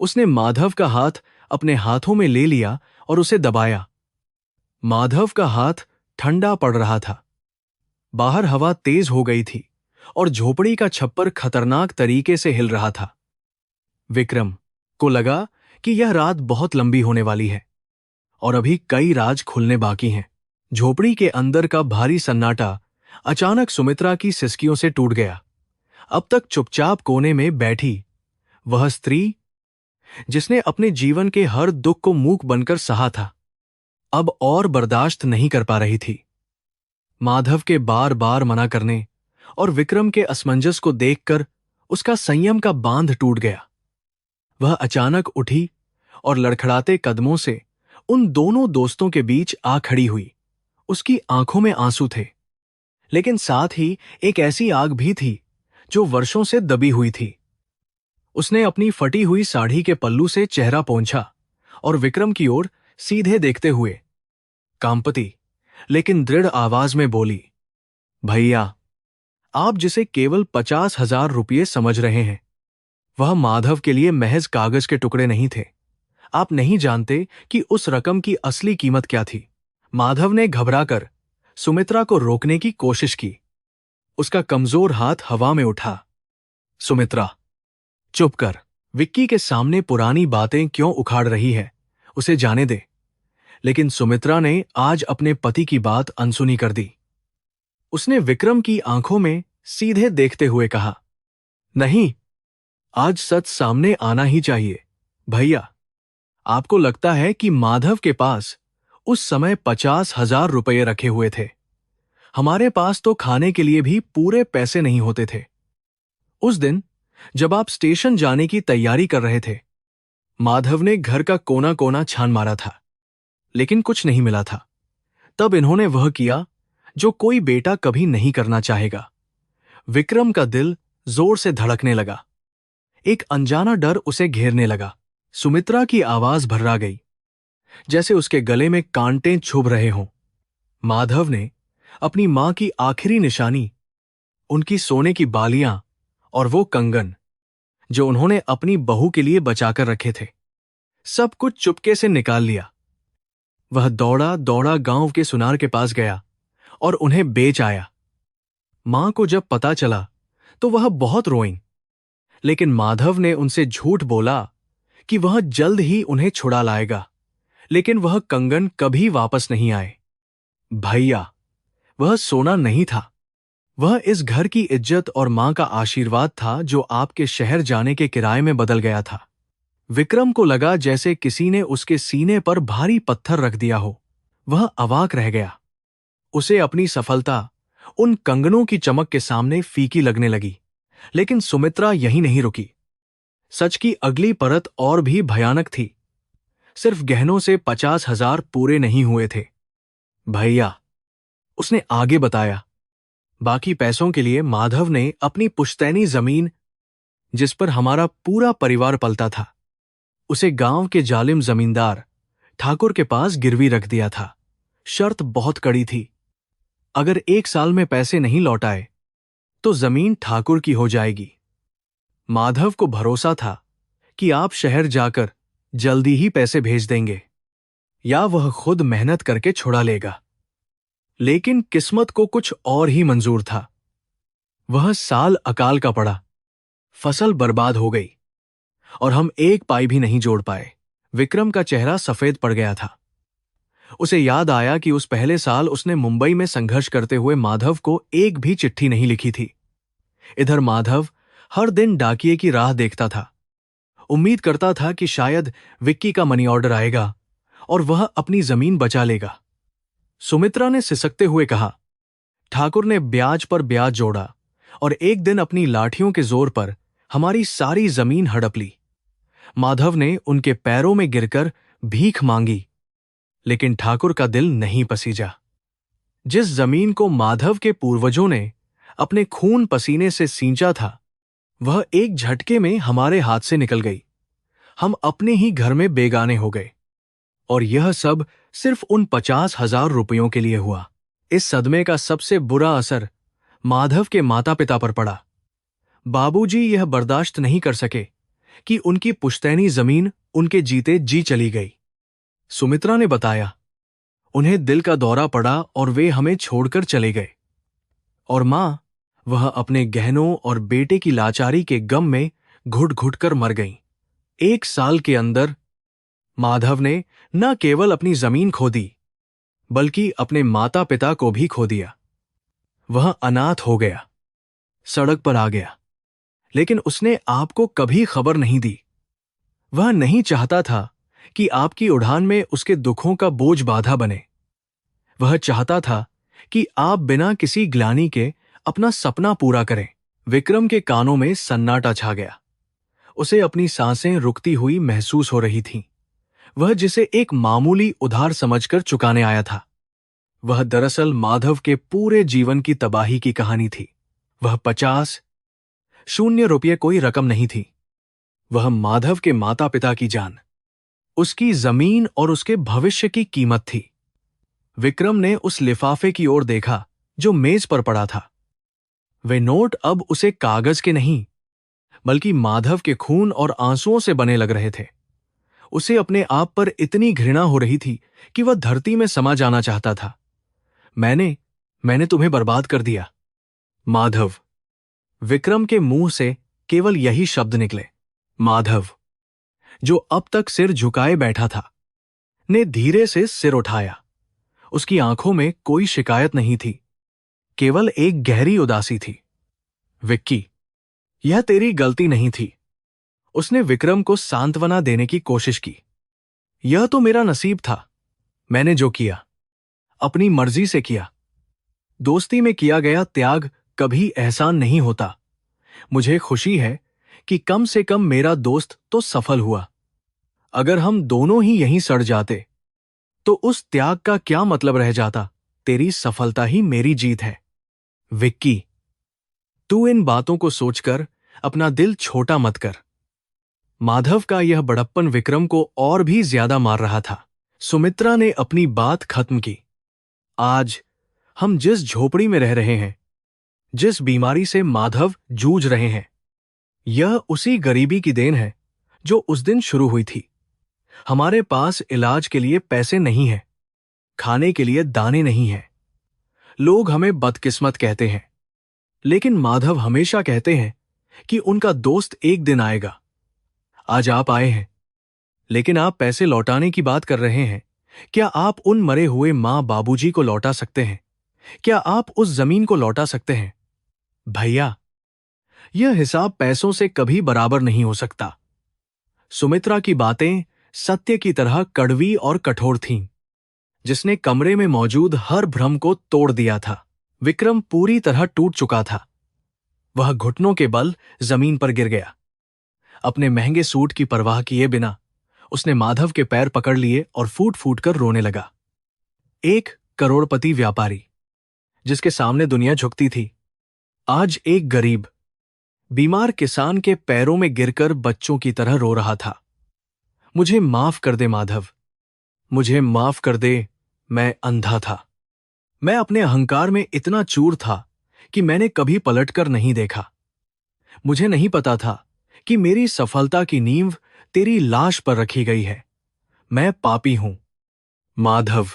उसने माधव का हाथ अपने हाथों में ले लिया और उसे दबाया। माधव का हाथ ठंडा पड़ रहा था। बाहर हवा तेज हो गई थी और झोपड़ी का छप्पर खतरनाक तरीके से हिल रहा था। विक्रम को लगा कि यह रात बहुत लंबी होने वाली है और अभी कई राज खुलने बाकी हैं। झोपड़ी के अंदर का भारी सन्नाटा अचानक सुमित्रा की सिसकियों से टूट गया। अब तक चुपचाप कोने में बैठी वह स्त्री, जिसने अपने जीवन के हर दुख को मूक बनकर सहा था, अब और बर्दाश्त नहीं कर पा रही थी। माधव के बार बार मना करने और विक्रम के असमंजस को देखकर उसका संयम का बांध टूट गया। वह अचानक उठी और लड़खड़ाते कदमों से उन दोनों दोस्तों के बीच आ खड़ी हुई। उसकी आंखों में आंसू थे, लेकिन साथ ही एक ऐसी आग भी थी जो वर्षों से दबी हुई थी। उसने अपनी फटी हुई साड़ी के पल्लू से चेहरा पोंछा और विक्रम की ओर सीधे देखते हुए कांपती लेकिन दृढ़ आवाज में बोली, भैया, आप जिसे केवल 50,000 रुपये समझ रहे हैं, वह माधव के लिए महज कागज के टुकड़े नहीं थे। आप नहीं जानते कि उस रकम की असली कीमत क्या थी। माधव ने घबराकर सुमित्रा को रोकने की कोशिश की। उसका कमजोर हाथ हवा में उठा। सुमित्रा, चुप कर। विक्की के सामने पुरानी बातें क्यों उखाड़ रही है, उसे जाने दे। लेकिन सुमित्रा ने आज अपने पति की अनसुनी अनसुनी कर दी। उसने विक्रम की आंखों में सीधे देखते हुए कहा, नहीं, आज सच सामने आना ही चाहिए। भैया, आपको लगता है कि माधव के पास उस समय 50,000 रुपये रखे हुए थे। हमारे पास तो खाने के लिए भी पूरे पैसे नहीं होते थे। उस दिन जब आप स्टेशन जाने की तैयारी कर रहे थे, माधव ने घर का कोना कोना छान मारा था, लेकिन कुछ नहीं मिला था। तब इन्होंने वह किया जो कोई बेटा कभी नहीं करना चाहेगा। विक्रम का दिल जोर से धड़कने लगा। एक अनजाना डर उसे घेरने लगा। सुमित्रा की आवाज भर्रा गई, जैसे उसके गले में कांटे छुभ रहे हों। माधव ने अपनी मां की आखिरी निशानी, उनकी सोने की बालियां और वो कंगन जो उन्होंने अपनी बहू के लिए बचाकर रखे थे, सब कुछ चुपके से निकाल लिया। वह दौड़ा दौड़ा गांव के सुनार के पास गया और उन्हें बेच आया। मां को जब पता चला तो वह बहुत रोईं, लेकिन माधव ने उनसे झूठ बोला कि वह जल्द ही उन्हें छुड़ा लाएगा, लेकिन वह कंगन कभी वापस नहीं आए। भैया, वह सोना नहीं था, वह इस घर की इज्जत और मां का आशीर्वाद था जो आपके शहर जाने के किराए में बदल गया था। विक्रम को लगा जैसे किसी ने उसके सीने पर भारी पत्थर रख दिया हो। वह अवाक रह गया। उसे अपनी सफलता उन कंगनों की चमक के सामने फीकी लगने लगी। लेकिन सुमित्रा यहीं नहीं रुकी। सच की अगली परत और भी भयानक थी। सिर्फ गहनों से 50,000 पूरे नहीं हुए थे भैया, उसने आगे बताया। बाकी पैसों के लिए माधव ने अपनी पुश्तैनी जमीन, जिस पर हमारा पूरा परिवार पलता था, उसे गांव के जालिम जमींदार ठाकुर के पास गिरवी रख दिया था। शर्त बहुत कड़ी थी। अगर 1 साल में पैसे नहीं लौटाए तो जमीन ठाकुर की हो जाएगी। माधव को भरोसा था कि आप शहर जाकर जल्दी ही पैसे भेज देंगे या वह खुद मेहनत करके छुड़ा लेगा। लेकिन किस्मत को कुछ और ही मंजूर था। वह साल अकाल का पड़ा, फसल बर्बाद हो गई और हम 1 पाई भी नहीं जोड़ पाए। विक्रम का चेहरा सफेद पड़ गया था। उसे याद आया कि उस पहले साल उसने मुंबई में संघर्ष करते हुए माधव को एक भी चिट्ठी नहीं लिखी थी। इधर माधव हर दिन डाकिये की राह देखता था। उम्मीद करता था कि शायद विक्की का मनी ऑर्डर आएगा और वह अपनी जमीन बचा लेगा। सुमित्रा ने सिसकते हुए कहा, ठाकुर ने ब्याज पर ब्याज जोड़ा और एक दिन अपनी लाठियों के जोर पर हमारी सारी जमीन हड़प ली। माधव ने उनके पैरों में गिरकर भीख मांगी, लेकिन ठाकुर का दिल नहीं पसीजा। जिस जमीन को माधव के पूर्वजों ने अपने खून पसीने से सींचा था, वह एक झटके में हमारे हाथ से निकल गई। हम अपने ही घर में बेगाने हो गए और यह सब सिर्फ उन 50,000 रुपयों के लिए हुआ। इस सदमे का सबसे बुरा असर माधव के माता पिता पर पड़ा। बाबूजी यह बर्दाश्त नहीं कर सके कि उनकी पुश्तैनी जमीन उनके जीते जी चली गई। सुमित्रा ने बताया, उन्हें दिल का दौरा पड़ा और वे हमें छोड़कर चले गए। और मां, वह अपने गहनों और बेटे की लाचारी के गम में घुट घुट कर मर गईं। 1 साल के अंदर माधव ने न केवल अपनी जमीन खो दी, बल्कि अपने माता पिता को भी खो दिया। वह अनाथ हो गया, सड़क पर आ गया। लेकिन उसने आपको कभी खबर नहीं दी। वह नहीं चाहता था कि आपकी उड़ान में उसके दुखों का बोझ बाधा बने। वह चाहता था कि आप बिना किसी ग्लानि के अपना सपना पूरा करें। विक्रम के कानों में सन्नाटा छा गया। उसे अपनी सांसें रुकती हुई महसूस हो रही थीं। वह जिसे एक मामूली उधार समझकर चुकाने आया था, वह दरअसल माधव के पूरे जीवन की तबाही की कहानी थी। वह 50,000 रुपये कोई रकम नहीं थी। वह माधव के माता पिता की जान, उसकी जमीन और उसके भविष्य की कीमत थी। विक्रम ने उस लिफाफे की ओर देखा जो मेज पर पड़ा था। वे नोट अब उसे कागज के नहीं, बल्कि माधव के खून और आंसुओं से बने लग रहे थे। उसे अपने आप पर इतनी घृणा हो रही थी कि वह धरती में समा जाना चाहता था। मैंने तुम्हें बर्बाद कर दिया, माधव। विक्रम के मुंह से केवल यही शब्द निकले। माधव, जो अब तक सिर झुकाए बैठा था, ने धीरे से सिर उठाया। उसकी आंखों में कोई शिकायत नहीं थी, केवल एक गहरी उदासी थी। विक्की, यह तेरी गलती नहीं थी। उसने विक्रम को सांत्वना देने की कोशिश की। यह तो मेरा नसीब था। मैंने जो किया, अपनी मर्जी से किया। दोस्ती में किया गया त्याग कभी एहसान नहीं होता। मुझे खुशी है कि कम से कम मेरा दोस्त तो सफल हुआ। अगर हम दोनों ही यहीं सड़ जाते तो उस त्याग का क्या मतलब रह जाता। तेरी सफलता ही मेरी जीत है। विक्की, तू इन बातों को सोचकर अपना दिल छोटा मत कर। माधव का यह बड़प्पन विक्रम को और भी ज्यादा मार रहा था। सुमित्रा ने अपनी बात खत्म की। आज हम जिस झोपड़ी में रह रहे हैं, जिस बीमारी से माधव जूझ रहे हैं, यह उसी गरीबी की देन है जो उस दिन शुरू हुई थी। हमारे पास इलाज के लिए पैसे नहीं हैं, खाने के लिए दाने नहीं हैं। लोग हमें बदकिस्मत कहते हैं, लेकिन माधव हमेशा कहते हैं कि उनका दोस्त एक दिन आएगा। आज आप आए हैं, लेकिन आप पैसे लौटाने की बात कर रहे हैं। क्या आप उन मरे हुए मां बाबूजी को लौटा सकते हैं? क्या आप उस जमीन को लौटा सकते हैं? भैया, यह हिसाब पैसों से कभी बराबर नहीं हो सकता। सुमित्रा की बातें सत्य की तरह कड़वी और कठोर थीं, जिसने कमरे में मौजूद हर भ्रम को तोड़ दिया था। विक्रम पूरी तरह टूट चुका था। वह घुटनों के बल जमीन पर गिर गया। अपने महंगे सूट की परवाह किए बिना उसने माधव के पैर पकड़ लिए और फूट फूट कर रोने लगा। एक करोड़पति व्यापारी जिसके सामने दुनिया झुकती थी, आज एक गरीब बीमार किसान के पैरों में गिरकर बच्चों की तरह रो रहा था। मुझे माफ कर दे माधव, मुझे माफ कर दे, मैं अंधा था। मैं अपने अहंकार में इतना चूर था कि मैंने कभी पलटकर नहीं देखा। मुझे नहीं पता था कि मेरी सफलता की नींव तेरी लाश पर रखी गई है। मैं पापी हूं माधव,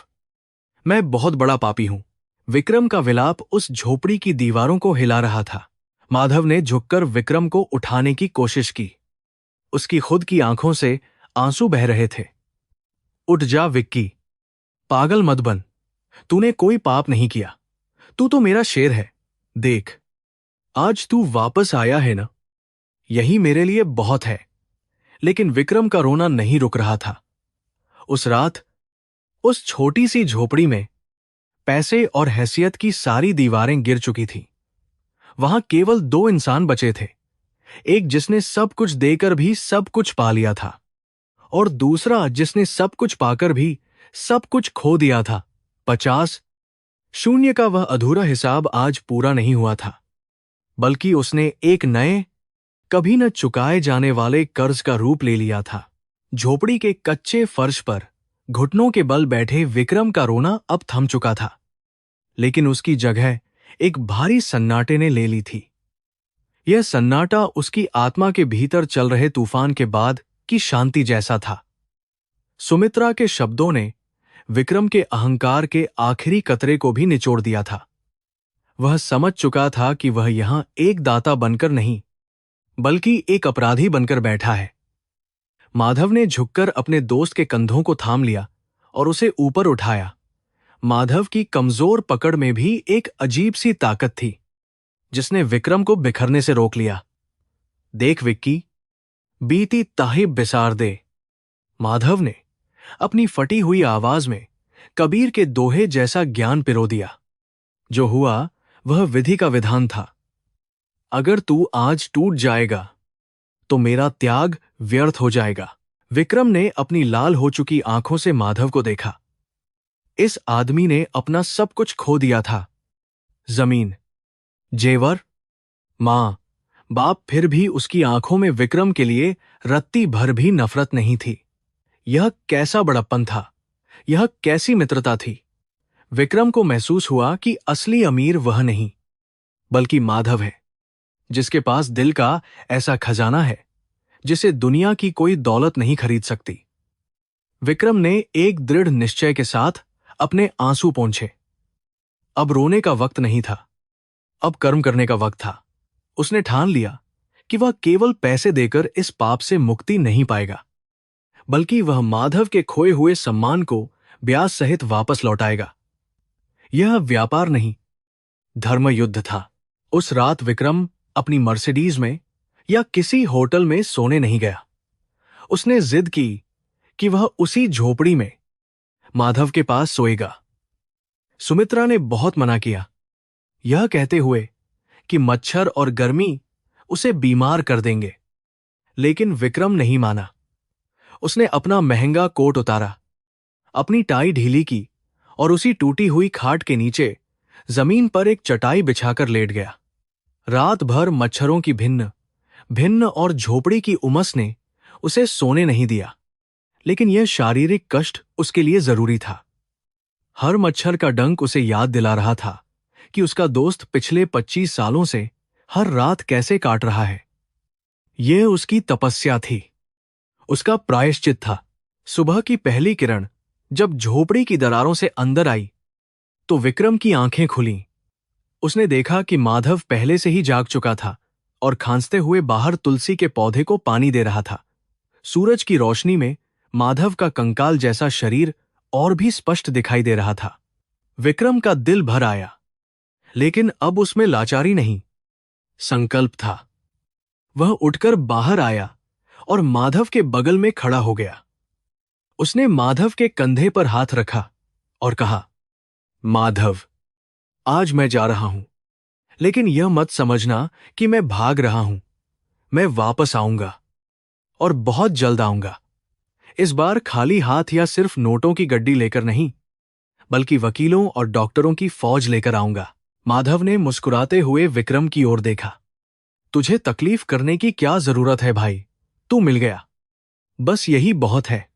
मैं बहुत बड़ा पापी हूं। विक्रम का विलाप उस झोपड़ी की दीवारों को हिला रहा था। माधव ने झुककर विक्रम को उठाने की कोशिश की। उसकी खुद की आंखों से आंसू बह रहे थे। उठ जा विक्की, पागल मत बन। तूने कोई पाप नहीं किया। तू तो मेरा शेर है। देख, आज तू वापस आया है ना, यही मेरे लिए बहुत है। लेकिन विक्रम का रोना नहीं रुक रहा था। उस रात उस छोटी सी झोपड़ी में पैसे और हैसियत की सारी दीवारें गिर चुकी थीं। वहां केवल दो इंसान बचे थे, एक जिसने सब कुछ देकर भी सब कुछ पा लिया था, और दूसरा जिसने सब कुछ पाकर भी सब कुछ खो दिया था। 50 शून्य का वह अधूरा हिसाब आज पूरा नहीं हुआ था, बल्कि उसने एक नए, कभी न चुकाए जाने वाले कर्ज का रूप ले लिया था। झोपड़ी के कच्चे फर्श पर घुटनों के बल बैठे विक्रम का रोना अब थम चुका था, लेकिन उसकी जगह एक भारी सन्नाटे ने ले ली थी। यह सन्नाटा उसकी आत्मा के भीतर चल रहे तूफान के बाद की शांति जैसा था। सुमित्रा के शब्दों ने विक्रम के अहंकार के आखिरी कतरे को भी निचोड़ दिया था। वह समझ चुका था कि वह यहां एक दाता बनकर नहीं, बल्कि एक अपराधी बनकर बैठा है। माधव ने झुककर अपने दोस्त के कंधों को थाम लिया और उसे ऊपर उठाया। माधव की कमजोर पकड़ में भी एक अजीब सी ताकत थी, जिसने विक्रम को बिखरने से रोक लिया। देख विक्की, बीती ताहिब बिसार दे, माधव ने अपनी फटी हुई आवाज में कबीर के दोहे जैसा ज्ञान पिरो दिया। जो हुआ वह विधि का विधान था। अगर तू आज टूट जाएगा तो मेरा त्याग व्यर्थ हो जाएगा। विक्रम ने अपनी लाल हो चुकी आंखों से माधव को देखा। इस आदमी ने अपना सब कुछ खो दिया था, जमीन, जेवर, मां, बाप, फिर भी उसकी आंखों में विक्रम के लिए रत्ती भर भी नफरत नहीं थी। यह कैसा बड़प्पन था, यह कैसी मित्रता थी। विक्रम को महसूस हुआ कि असली अमीर वह नहीं, बल्कि माधव है, जिसके पास दिल का ऐसा खजाना है जिसे दुनिया की कोई दौलत नहीं खरीद सकती। विक्रम ने एक दृढ़ निश्चय के साथ अपने आंसू पोंछे। अब रोने का वक्त नहीं था, अब कर्म करने का वक्त था। उसने ठान लिया कि वह केवल पैसे देकर इस पाप से मुक्ति नहीं पाएगा, बल्कि वह माधव के खोए हुए सम्मान को ब्याज सहित वापस लौटाएगा। यह व्यापार नहीं, धर्म युद्ध था। उस रात विक्रम अपनी मर्सिडीज में या किसी होटल में सोने नहीं गया। उसने जिद की कि वह उसी झोपड़ी में माधव के पास सोएगा। सुमित्रा ने बहुत मना किया, यह कहते हुए कि मच्छर और गर्मी उसे बीमार कर देंगे, लेकिन विक्रम नहीं माना। उसने अपना महंगा कोट उतारा, अपनी टाई ढीली की और उसी टूटी हुई खाट के नीचे जमीन पर एक चटाई बिछाकर लेट गया। रात भर मच्छरों की भिन्न भिन्न और झोपड़ी की उमस ने उसे सोने नहीं दिया, लेकिन यह शारीरिक कष्ट उसके लिए जरूरी था। हर मच्छर का डंक उसे याद दिला रहा था कि उसका दोस्त पिछले 25 सालों से हर रात कैसे काट रहा है। यह उसकी तपस्या थी, उसका प्रायश्चित था। सुबह की पहली किरण जब झोपड़ी की दरारों से अंदर आई तो विक्रम की आंखें खुलीं। उसने देखा कि माधव पहले से ही जाग चुका था और खांसते हुए बाहर तुलसी के पौधे को पानी दे रहा था। सूरज की रोशनी में माधव का कंकाल जैसा शरीर और भी स्पष्ट दिखाई दे रहा था। विक्रम का दिल भर आया, लेकिन अब उसमें लाचारी नहीं, संकल्प था। वह उठकर बाहर आया और माधव के बगल में खड़ा हो गया। उसने माधव के कंधे पर हाथ रखा और कहा, माधव, आज मैं जा रहा हूं, लेकिन यह मत समझना कि मैं भाग रहा हूं। मैं वापस आऊंगा और बहुत जल्द आऊंगा। इस बार खाली हाथ या सिर्फ नोटों की गड्डी लेकर नहीं, बल्कि वकीलों और डॉक्टरों की फौज लेकर आऊंगा। माधव ने मुस्कुराते हुए विक्रम की ओर देखा। तुझे तकलीफ करने की क्या जरूरत है भाई, तू मिल गया, बस यही बहुत है।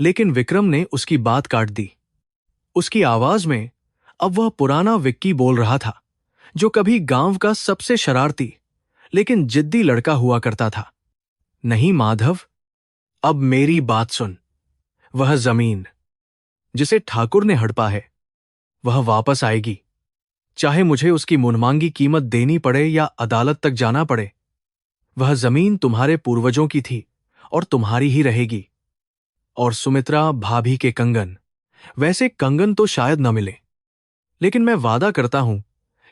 लेकिन विक्रम ने उसकी बात काट दी। उसकी आवाज में अब वह पुराना विक्की बोल रहा था, जो कभी गांव का सबसे शरारती लेकिन जिद्दी लड़का हुआ करता था। नहीं माधव, अब मेरी बात सुन। वह जमीन जिसे ठाकुर ने हड़पा है, वह वापस आएगी, चाहे मुझे उसकी मुनमांगी कीमत देनी पड़े या अदालत तक जाना पड़े। वह जमीन तुम्हारे पूर्वजों की थी और तुम्हारी ही रहेगी। और सुमित्रा भाभी के कंगन, वैसे कंगन तो शायद न मिले, लेकिन मैं वादा करता हूं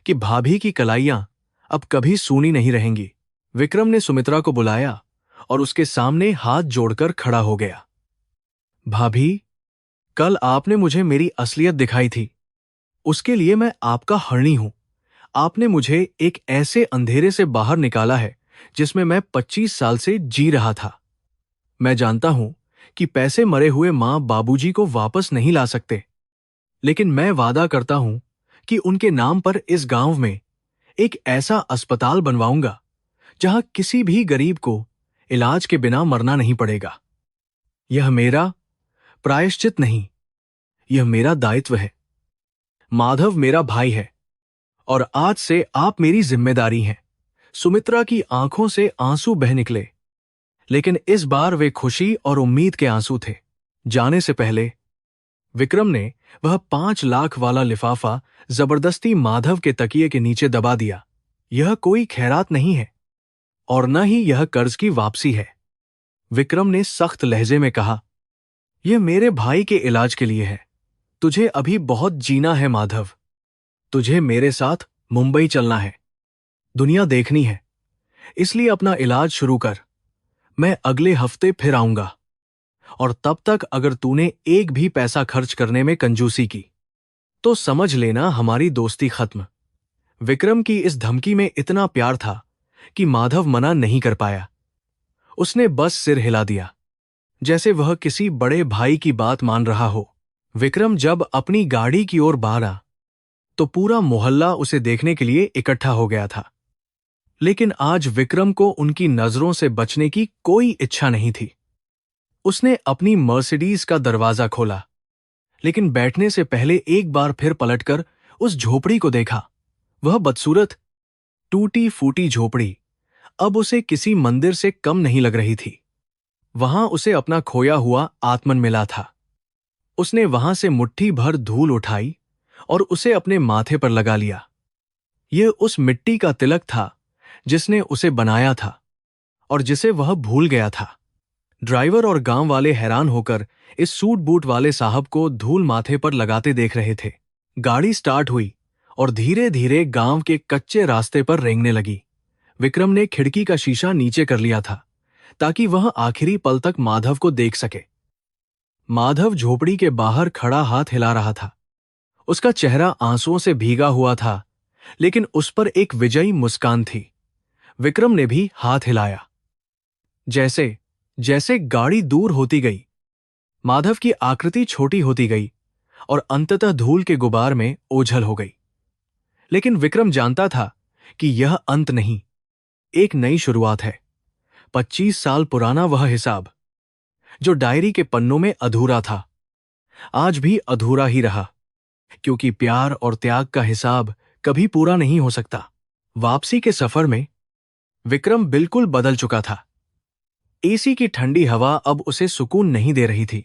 कि भाभी की कलाइयां अब कभी सूनी नहीं रहेंगी। विक्रम ने सुमित्रा को बुलाया और उसके सामने हाथ जोड़कर खड़ा हो गया। भाभी, कल आपने मुझे असलियत असलियत दिखाई थी, उसके लिए मैं आपका ऋणी हूं। आपने मुझे एक ऐसे अंधेरे से बाहर निकाला है जिसमें मैं 25 साल से जी रहा था। मैं जानता हूं कि पैसे मरे हुए मां बाबूजी को वापस नहीं ला सकते, लेकिन मैं वादा करता हूं कि उनके नाम पर इस गांव में एक ऐसा अस्पताल बनवाऊंगा जहां किसी भी गरीब को इलाज के बिना मरना नहीं पड़ेगा। यह मेरा प्रायश्चित नहीं, यह मेरा दायित्व है। माधव मेरा भाई है और आज से आप मेरी जिम्मेदारी हैं। सुमित्रा की आंखों से आंसू बह निकले, लेकिन इस बार वे खुशी और उम्मीद के आंसू थे। जाने से पहले विक्रम ने वह 5 लाख वाला लिफाफा जबरदस्ती माधव के तकिए के नीचे दबा दिया। यह कोई खैरात नहीं है और न ही यह कर्ज की वापसी है, विक्रम ने सख्त लहजे में कहा। यह मेरे भाई के इलाज के लिए है। तुझे अभी बहुत जीना है माधव। तुझे मेरे साथ मुंबई चलना है, दुनिया देखनी है, इसलिए अपना इलाज शुरू कर। मैं अगले हफ्ते फिर आऊंगा और तब तक अगर तूने एक भी पैसा खर्च करने में कंजूसी की तो समझ लेना हमारी दोस्ती खत्म। विक्रम की इस धमकी में इतना प्यार था कि माधव मना नहीं कर पाया। उसने बस सिर हिला दिया, जैसे वह किसी बड़े भाई की बात मान रहा हो। विक्रम जब अपनी गाड़ी की ओर बढ़ा तो पूरा मोहल्ला उसे देखने के लिए इकट्ठा हो गया था, लेकिन आज विक्रम को उनकी नजरों से बचने की कोई इच्छा नहीं थी। उसने अपनी मर्सिडीज का दरवाजा खोला, लेकिन बैठने से पहले एक बार फिर पलटकर उस झोपड़ी को देखा। वह बदसूरत, टूटी फूटी झोपड़ी अब उसे किसी मंदिर से कम नहीं लग रही थी। वहां उसे अपना खोया हुआ आत्मन मिला था। उसने वहां से मुट्ठी भर धूल उठाई और उसे अपने माथे पर लगा लिया। यह उस मिट्टी का तिलक था जिसने उसे बनाया था और जिसे वह भूल गया था। ड्राइवर और गांव वाले हैरान होकर इस सूट बूट वाले साहब को धूल माथे पर लगाते देख रहे थे। गाड़ी स्टार्ट हुई और धीरे धीरे गांव के कच्चे रास्ते पर रेंगने लगी। विक्रम ने खिड़की का शीशा नीचे कर लिया था ताकि वह आखिरी पल तक माधव को देख सके। माधव झोपड़ी के बाहर खड़ा हाथ हिला रहा था। उसका चेहरा आंसुओं से भीगा हुआ था, लेकिन उस पर एक विजयी मुस्कान थी। विक्रम ने भी हाथ हिलाया। जैसे जैसे गाड़ी दूर होती गई, माधव की आकृति छोटी होती गई और अंततः धूल के गुबार में ओझल हो गई। लेकिन विक्रम जानता था कि यह अंत नहीं, एक नई शुरुआत है। 25 साल पुराना वह हिसाब जो डायरी के पन्नों में अधूरा था, आज भी अधूरा ही रहा, क्योंकि प्यार और त्याग का हिसाब कभी पूरा नहीं हो सकता। वापसी के सफर में विक्रम बिल्कुल बदल चुका था। एसी की ठंडी हवा अब उसे सुकून नहीं दे रही थी,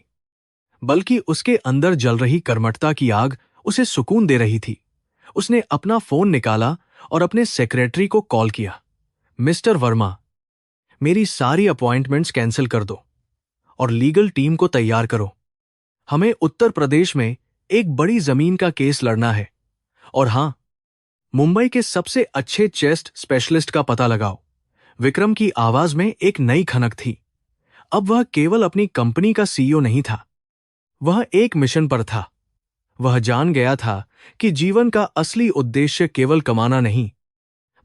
बल्कि उसके अंदर जल रही कर्मठता की आग उसे सुकून दे रही थी। उसने अपना फोन निकाला और अपने सेक्रेटरी को कॉल किया। मिस्टर वर्मा, मेरी सारी अपॉइंटमेंट्स कैंसिल कर दो और लीगल टीम को तैयार करो। हमें उत्तर प्रदेश में एक बड़ी जमीन का केस लड़ना है। और हां, मुंबई के सबसे अच्छे चेस्ट स्पेशलिस्ट का पता लगाओ। विक्रम की आवाज में एक नई खनक थी। अब वह केवल अपनी कंपनी का सीईओ नहीं था, वह एक मिशन पर था। वह जान गया था कि जीवन का असली उद्देश्य केवल कमाना नहीं,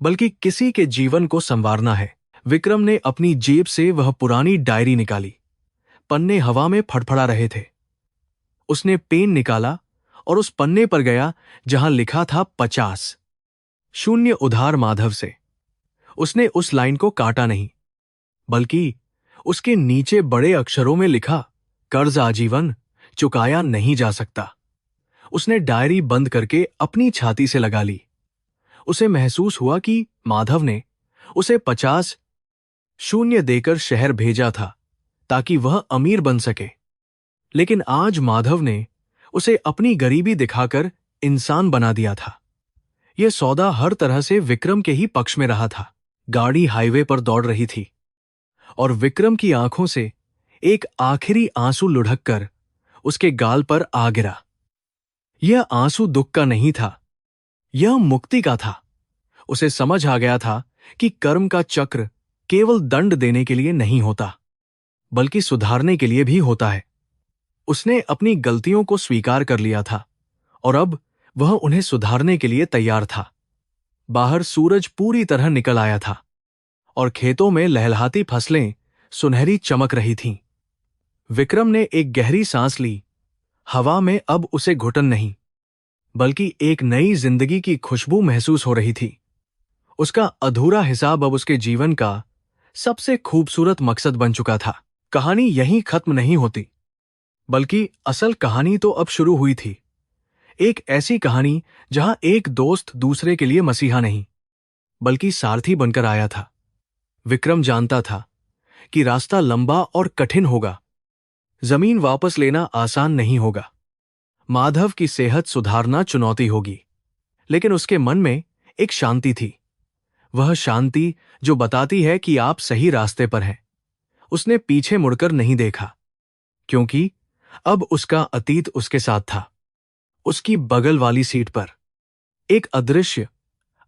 बल्कि किसी के जीवन को संवारना है। विक्रम ने अपनी जेब से वह पुरानी डायरी निकाली। पन्ने हवा में फड़फड़ा रहे थे। उसने पेन निकाला और उस पन्ने पर गया जहां लिखा था 50 शून्य उधार माधव से। उसने उस लाइन को काटा नहीं, बल्कि उसके नीचे बड़े अक्षरों में लिखा, कर्ज आजीवन, चुकाया नहीं जा सकता। उसने डायरी बंद करके अपनी छाती से लगा ली। उसे महसूस हुआ कि माधव ने उसे 50 शून्य देकर शहर भेजा था ताकि वह अमीर बन सके। लेकिन आज माधव ने उसे अपनी गरीबी दिखाकर इंसान बना दिया था। यह सौदा हर तरह से विक्रम के ही पक्ष में रहा था। गाड़ी हाईवे पर दौड़ रही थी और विक्रम की आंखों से एक आखिरी आंसू लुढ़ककर उसके गाल पर आ गिरा। यह आंसू दुख का नहीं था, यह मुक्ति का था। उसे समझ आ गया था कि कर्म का चक्र केवल दंड देने के लिए नहीं होता, बल्कि सुधारने के लिए भी होता है। उसने अपनी गलतियों को स्वीकार कर लिया था और अब वह उन्हें सुधारने के लिए तैयार था। बाहर सूरज पूरी तरह निकल आया था और खेतों में लहलहाती फसलें सुनहरी चमक रही थीं। विक्रम ने एक गहरी सांस ली। हवा में अब उसे घुटन नहीं, बल्कि एक नई जिंदगी की खुशबू महसूस हो रही थी। उसका अधूरा हिसाब अब उसके जीवन का सबसे खूबसूरत मकसद बन चुका था। कहानी यहीं खत्म नहीं होती, बल्कि असल कहानी तो अब शुरू हुई थी। एक ऐसी कहानी जहां एक दोस्त दूसरे के लिए मसीहा नहीं, बल्कि सारथी बनकर आया था। विक्रम जानता था कि रास्ता लंबा और कठिन होगा, जमीन वापस लेना आसान नहीं होगा, माधव की सेहत सुधारना चुनौती होगी, लेकिन उसके मन में एक शांति थी। वह शांति जो बताती है कि आप सही रास्ते पर हैं। उसने पीछे मुड़कर नहीं देखा, क्योंकि अब उसका अतीत उसके साथ था, उसकी बगल वाली सीट पर, एक अदृश्य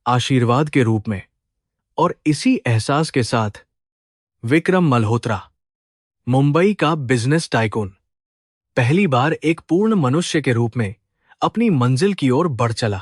आशीर्वाद के रूप में। और इसी एहसास के साथ विक्रम मल्होत्रा, मुंबई का बिजनेस टाइकून, पहली बार एक पूर्ण मनुष्य के रूप में अपनी मंजिल की ओर बढ़ चला।